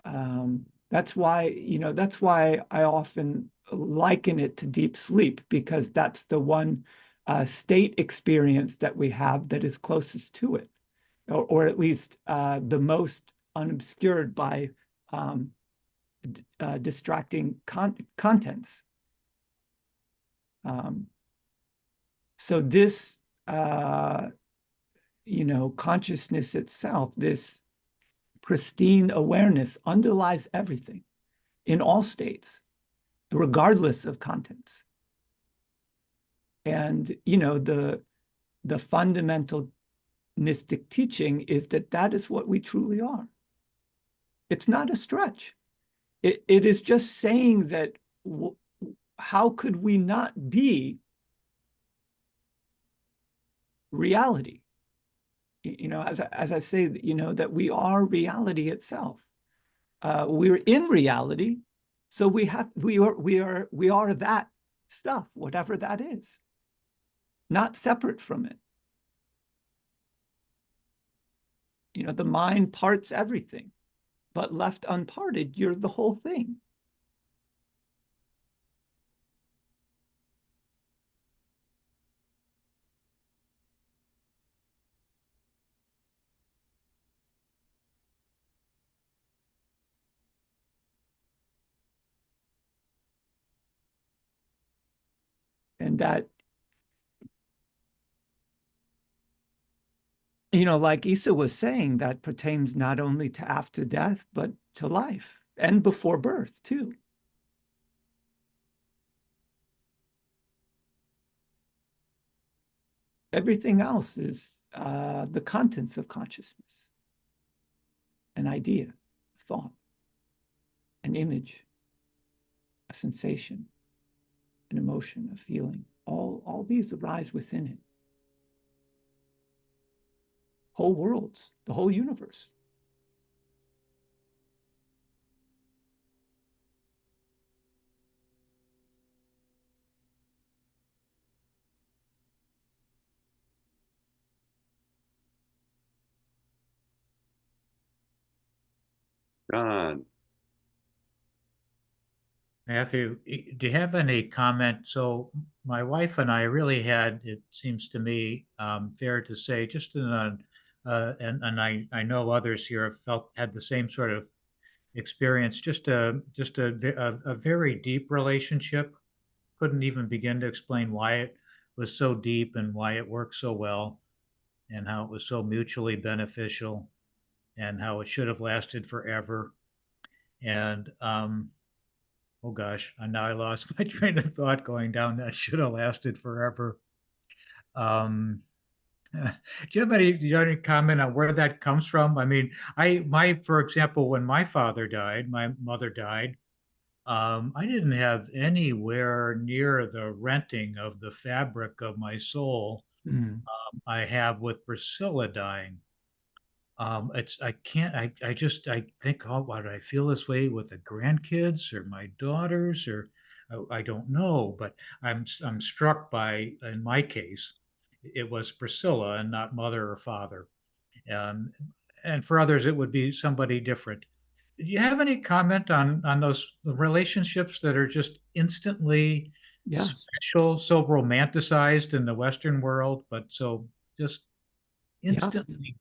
That's why I often liken it to deep sleep, because that's the one state experience that we have that is closest to it, or at least the most unobscured by distracting contents. So this, consciousness itself, this pristine awareness underlies everything in all states, regardless of contents. And, the fundamental mystic teaching is that is what we truly are. It's not a stretch. It is just saying that how could we not be reality? As I say, that we are reality itself. We're in reality, so we are that stuff, whatever that is, not separate from it. The mind parts everything, but left unparted, you're the whole thing. And that, like Isa was saying, that pertains not only to after death, but to life and before birth too. Everything else is the contents of consciousness, an idea, a thought, an image, a sensation, an emotion, a feeling. All these arise within it. Whole worlds, the whole universe. God. Matthew, do you have any comment? So my wife and I really had, it seems to me, fair to say, just and I know others here have had the same sort of experience, just a very deep relationship. Couldn't even begin to explain why it was so deep and why it worked so well and how it was so mutually beneficial and how it should have lasted forever. And oh gosh, now I lost my train of thought going down that should have lasted forever. Do you have any comment on where that comes from? I mean, for example, when my father died, my mother died, I didn't have anywhere near the renting of the fabric of my soul I have with Priscilla dying. I can't, I think, oh, why do I feel this way with the grandkids or my daughters or I don't know, but I'm struck by, in my case, it was Priscilla and not mother or father. Um, and for others, it would be somebody different. Do you have any comment on those relationships that are just instantly Yes. special, so romanticized in the Western world, but so just Yes. instantly,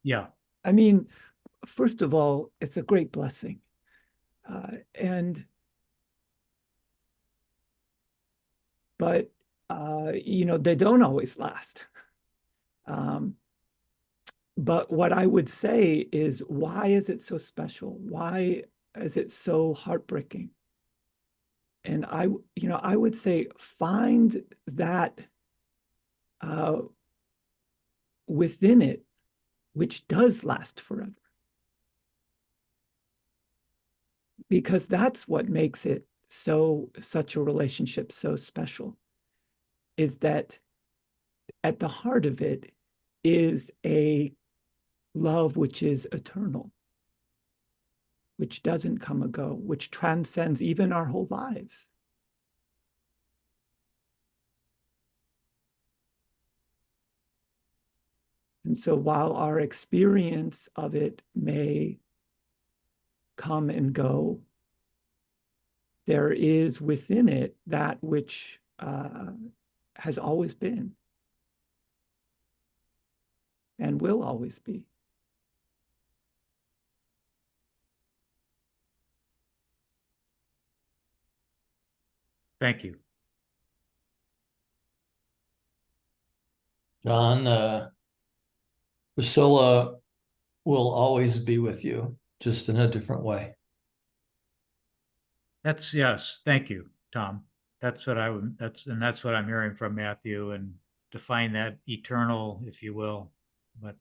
yeah. I mean, first of all, it's a great blessing. But they don't always last. But what I would say is, why is it so special? Why is it so heartbreaking? And I would say find that within it, which does last forever. Because that's what makes it such a relationship so special, is that at the heart of it is a love which is eternal, which doesn't come and go, which transcends even our whole lives. And so while our experience of it may come and go, there is within it that which has always been and will always be. Thank you. John, Priscilla will always be with you, just in a different way. Yes, thank you, Tom. That's what that's what I'm hearing from Matthew, and define that eternal, if you will. But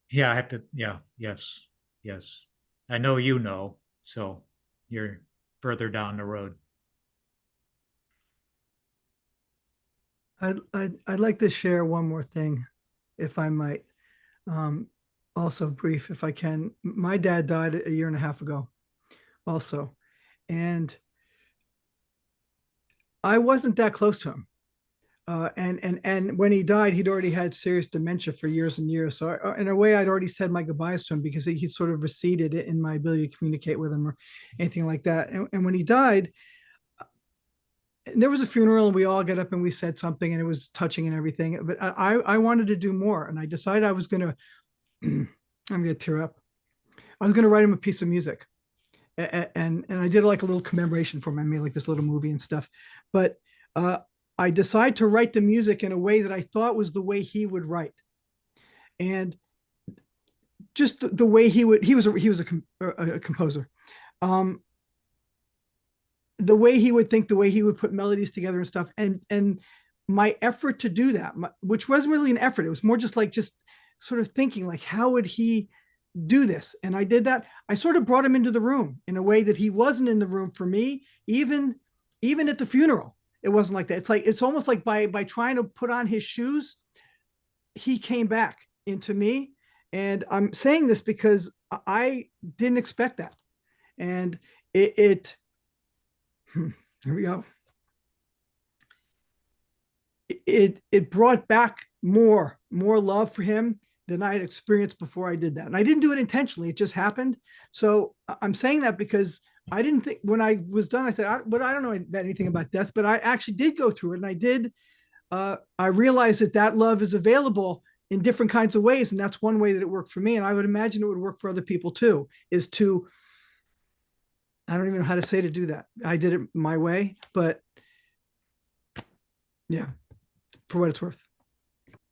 yeah, I have to, yeah, yes, yes. I know you know, so you're further down the road. I'd like to share one more thing, if I might. Also brief, if I can. My dad died a year and a half ago, also, and I wasn't that close to him. And when he died, he'd already had serious dementia for years and years. So in a way, I'd already said my goodbyes to him because he sort of receded in my ability to communicate with him or anything like that. And when he died, there was a funeral and we all got up and we said something and it was touching and everything. But I wanted to do more, and I decided I was going to. I'm going to tear up. I was going to write him a piece of music, and I did like a little commemoration for him. I made like this little movie and stuff, but I decided to write the music in a way that I thought was the way he would write, and just the way he would. He was a composer. The way he would think, the way he would put melodies together and stuff, and my effort to do that, which wasn't really an effort. It was more just sort of thinking like, how would he do this? And I did that. I sort of brought him into the room in a way that he wasn't in the room for me, even at the funeral. It wasn't like that. It's almost like by trying to put on his shoes, he came back into me. And I'm saying this because I didn't expect that. And here we go. It brought back more love for him than I had experienced before I did that. And I didn't do it intentionally. It just happened. So I'm saying that because I didn't think, when I was done, I said, I don't know anything about death, but I actually did go through it. And I did, I realized that love is available in different kinds of ways. And that's one way that it worked for me. And I would imagine it would work for other people too, is to, I don't even know how to say to do that. I did it my way, but yeah, for what it's worth.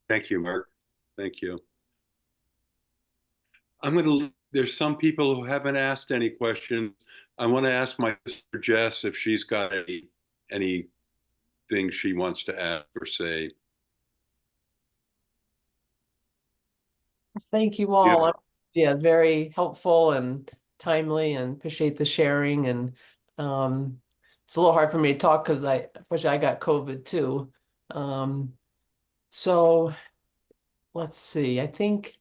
Thank you, Mark. Thank you. There's some people who haven't asked any questions. I want to ask my sister Jess if she's got anything she wants to ask or say. Thank you all. Yeah, very helpful and timely, and appreciate the sharing. And it's a little hard for me to talk because unfortunately I got COVID too. So let's see. I think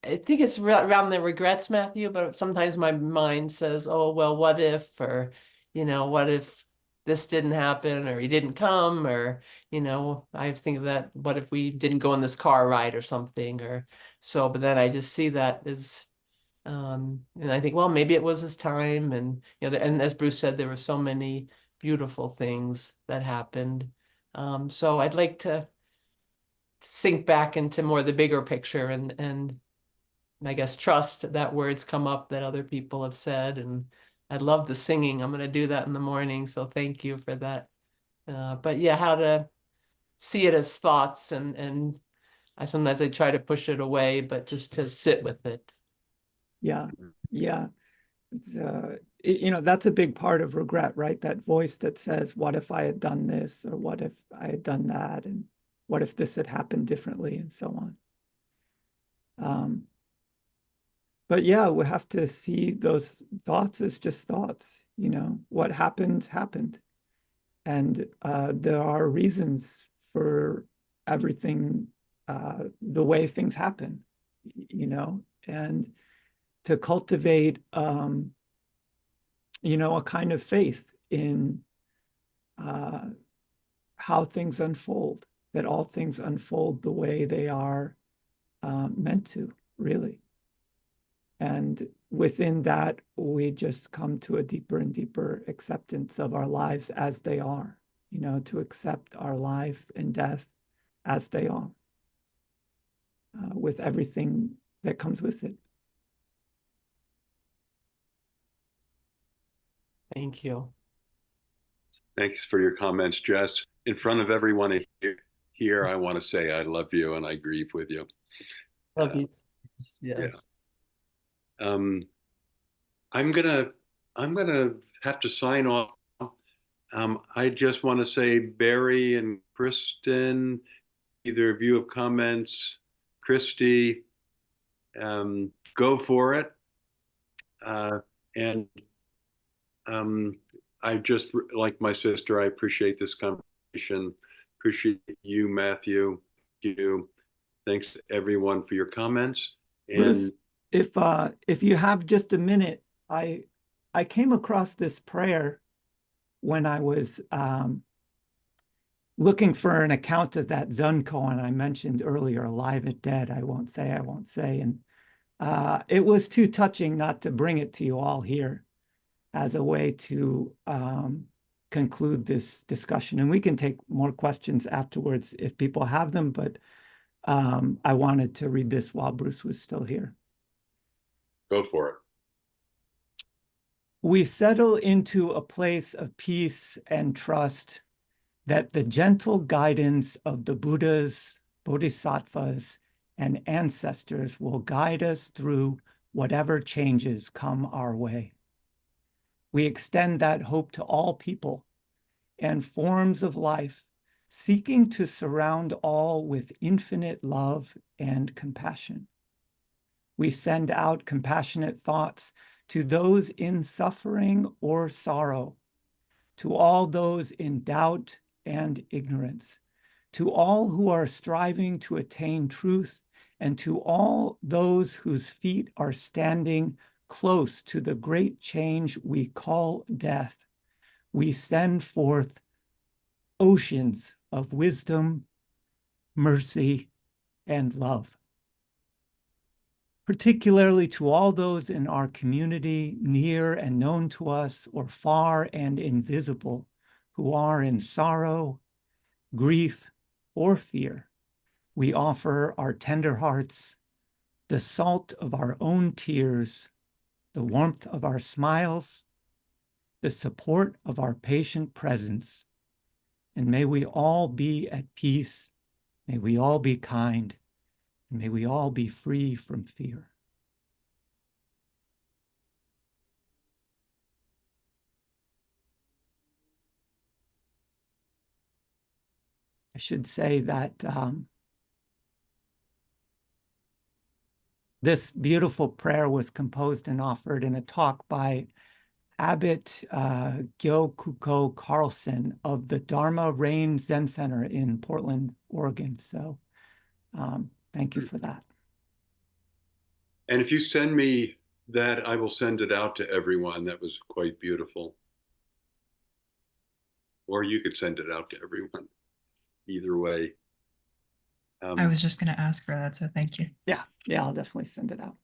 it's around the regrets, Matthew, but sometimes my mind says, oh, well, what if, or, what if this didn't happen, or he didn't come, or, I think that, what if we didn't go on this car ride or something, or so, but then I just see that as, and I think, well, maybe it was his time. And, and as Bruce said, there were so many beautiful things that happened. So I'd like to sink back into more the bigger picture, and I guess trust that words come up that other people have said. And I love the singing. I'm going to do that in the morning. So thank you for that. But yeah, how to see it as thoughts, and sometimes I try to push it away, but just to sit with it. Yeah. It's, that's a big part of regret, right? That voice that says, what if I had done this, or what if I had done that? And What if this had happened differently, and so on. But yeah, we have to see those thoughts as just thoughts. What happened, happened. And there are reasons for everything, the way things happen, and to cultivate, a kind of faith in how things unfold, that all things unfold the way they are meant to, really. And within that, we just come to a deeper and deeper acceptance of our lives as they are, to accept our life and death as they are, with everything that comes with it. Thank you. Thanks for your comments, Jess. In front of everyone here, I want to say I love you and I grieve with you. Love you. Yeah. Yes. I'm gonna have to sign off. I just want to say, Barry and Kristen, either of you have comments. Christy, go for it. And I just, like my sister, I appreciate this conversation. Appreciate you, Matthew. Thank you. Thanks to everyone for your comments. Bruce, And if you have just a minute, I came across this prayer when I was looking for an account of that Zun koan I mentioned earlier, Alive at Dead, I won't say. And it was too touching not to bring it to you all here as a way to conclude this discussion. And we can take more questions afterwards if people have them, but I wanted to read this while Bruce was still here. go for it. We settle into a place of peace and trust that the gentle guidance of the Buddhas, Bodhisattvas, and ancestors will guide us through whatever changes come our way. We extend that hope to all people and forms of life, seeking to surround all with infinite love and compassion. We send out compassionate thoughts to those in suffering or sorrow, to all those in doubt and ignorance, to all who are striving to attain truth, and to all those whose feet are standing close to the great change we call death. We send forth oceans of wisdom, mercy, and love. Particularly to all those in our community, near and known to us, or far and invisible, who are in sorrow, grief, or fear, we offer our tender hearts, the salt of our own tears, the warmth of our smiles, the support of our patient presence, and may we all be at peace, may we all be kind, and may we all be free from fear. I should say that this beautiful prayer was composed and offered in a talk by Abbot Gyokuko Carlson of the Dharma Rain Zen Center in Portland, Oregon. So thank you for that. And if you send me that, I will send it out to everyone. That was quite beautiful. Or you could send it out to everyone. Either way. I was just going to ask for that, so thank you. Yeah, I'll definitely send it out.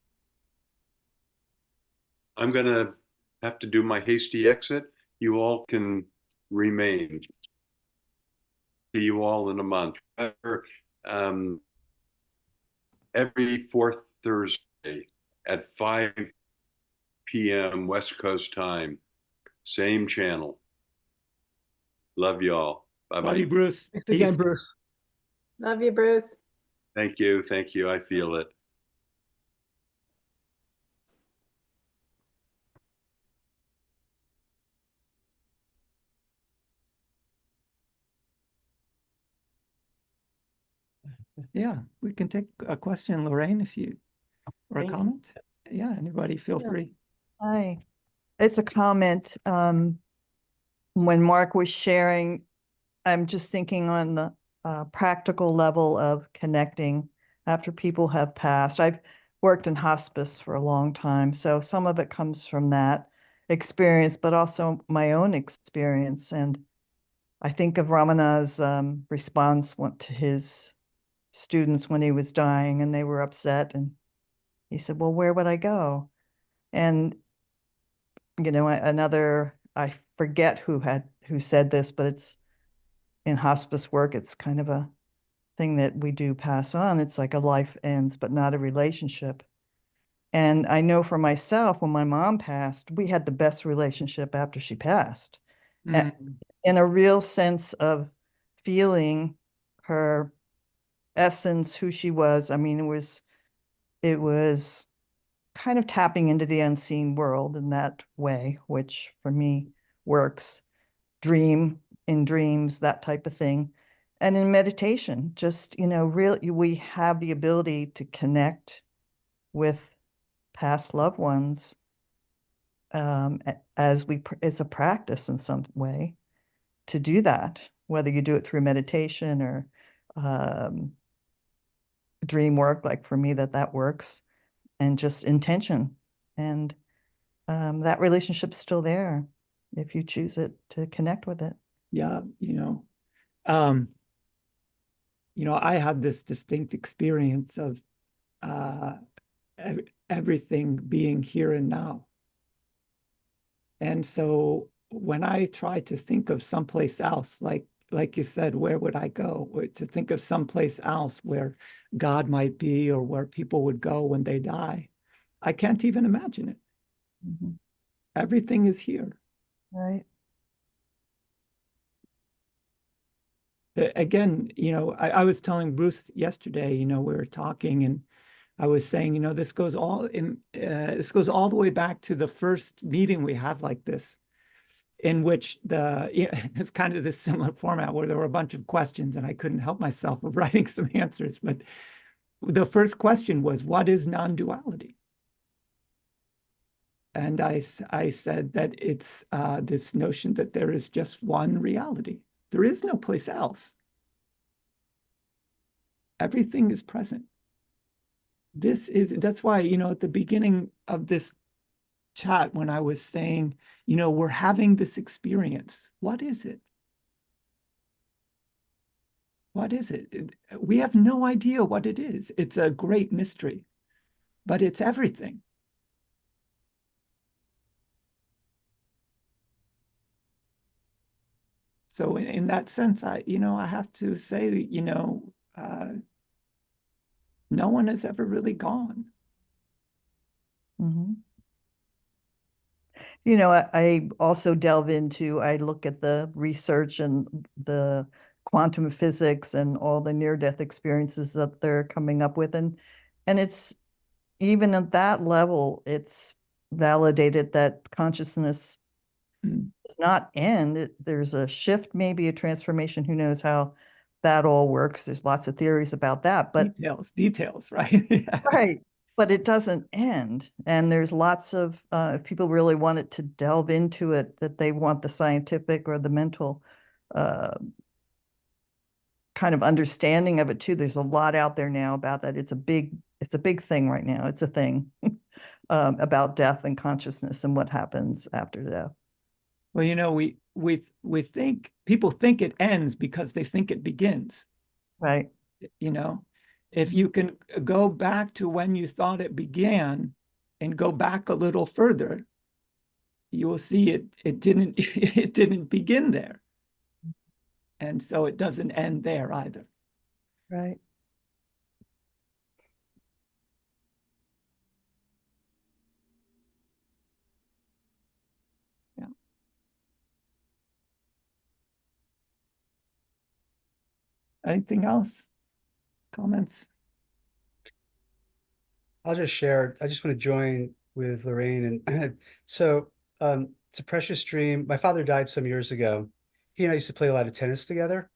I'm going to have to do my hasty exit. You all can remain. See you all in a month. Every fourth Thursday at 5 p.m. West Coast time. Same channel. Love y'all. Bye-bye. Love you, Bruce. Thanks Peace. again, Bruce. Love you, Bruce. Thank you. Thank you. I feel it. Yeah, we can take a question, Lorraine, if you, or a Thank you. comment. Yeah, anybody feel Yeah. free. Hi, it's a comment. When Mark was sharing, I'm just thinking on the practical level of connecting after people have passed. I've worked in hospice for a long time, so some of it comes from that experience, but also my own experience. And I think of Ramana's response to his students when he was dying and they were upset. And he said, well, where would I go? And, you know, I forget who said this, but it's in hospice work, it's kind of a thing that we do pass on. It's like a life ends, but not a relationship. And I know for myself, when my mom passed, we had the best relationship after she passed. Mm. In a real sense of feeling her essence, who she was. I mean, it was kind of tapping into the unseen world in that way, which for me works. Dream in dreams, that type of thing. And in meditation, just, you know, really, we have the ability to connect with past loved ones it's a practice in some way to do that, whether you do it through meditation or um, dream work, like for me, that works, and just intention. And that relationship's still there if you choose it to connect with it. Yeah, um, I had this distinct experience of uh, everything being here and now. And so when I try to think of someplace else, like you said, where would I go? Or to think of someplace else where God might be or where people would go when they die, I can't even imagine it. Mhm. Everything is here. Right. Again, I was telling Bruce yesterday, we were talking and I was saying, this goes all the way back to the first meeting we had like this, in which it's kind of this similar format where there were a bunch of questions and I couldn't help myself of writing some answers. But the first question was, what is non-duality? And I said that it's this notion that there is just one reality. There is no place else. Everything is present. That's why, at the beginning of this chat, when I was saying, we're having this experience, what is it? What is it? We have no idea what it is. It's a great mystery, but it's everything. So in that sense, I have to say, no one has ever really gone. Mm-hmm. I also I look at the research and the quantum physics and all the near-death experiences that they're coming up with. And it's even at that level, it's validated that consciousness does not end. There's a shift, maybe a transformation. Who knows how that all works? There's lots of theories about that, but details, right? Yeah. right. But it doesn't end. And there's lots of, if people really wanted to delve into it, that they want the scientific or the mental uh, kind of understanding of it too. There's a lot out there now about that. It's a big thing right now. It's a thing about death and consciousness and what happens after death. Well, we think people think it ends because they think it begins. Right. If you can go back to when you thought it began and go back a little further, you will see it didn't it didn't begin there. And so it doesn't end there either. Right. Yeah. Anything else? Comments? I'll just share. I just want to join with Lorraine. And so it's a precious dream. My father died some years ago. He and I used to play a lot of tennis together.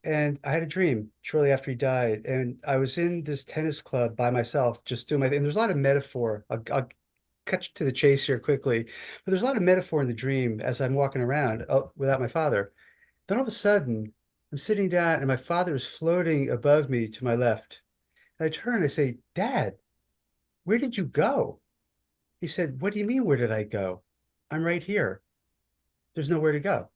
And I had a dream shortly after he died, and I was in this tennis club by myself, just doing my thing. And there's a lot of metaphor. I'll cut you to the chase here quickly, but there's a lot of metaphor in the dream as I'm walking around without my father. Then all of a sudden, I'm sitting down, and my father is floating above me to my left. And I turn and I say, "Dad, where did you go?" He said, "What do you mean, where did I go? I'm right here. There's nowhere to go."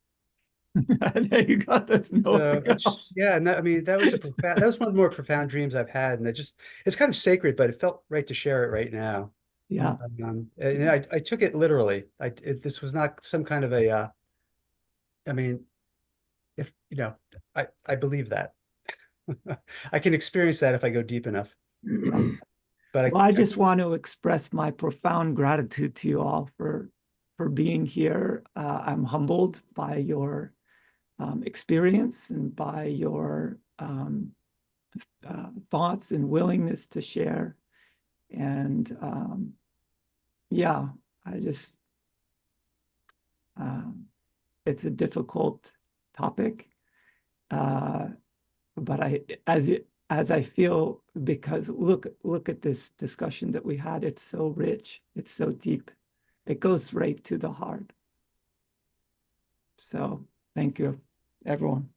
There you go. That's no. So yeah, no, I mean, that was that was one of the more profound dreams I've had, and it's kind of sacred, but it felt right to share it right now. Yeah. And I took it literally. This was not some kind of a, I mean, if you know, I believe that. I can experience that if I go deep enough. But Well, I just want to express my profound gratitude to you all for being here. I'm humbled by your experience and by your thoughts and willingness to share. And yeah, I just, it's a difficult topic. But as I feel, because look at this discussion that we had. It's so rich. It's so deep. It goes right to the heart. So thank you, everyone.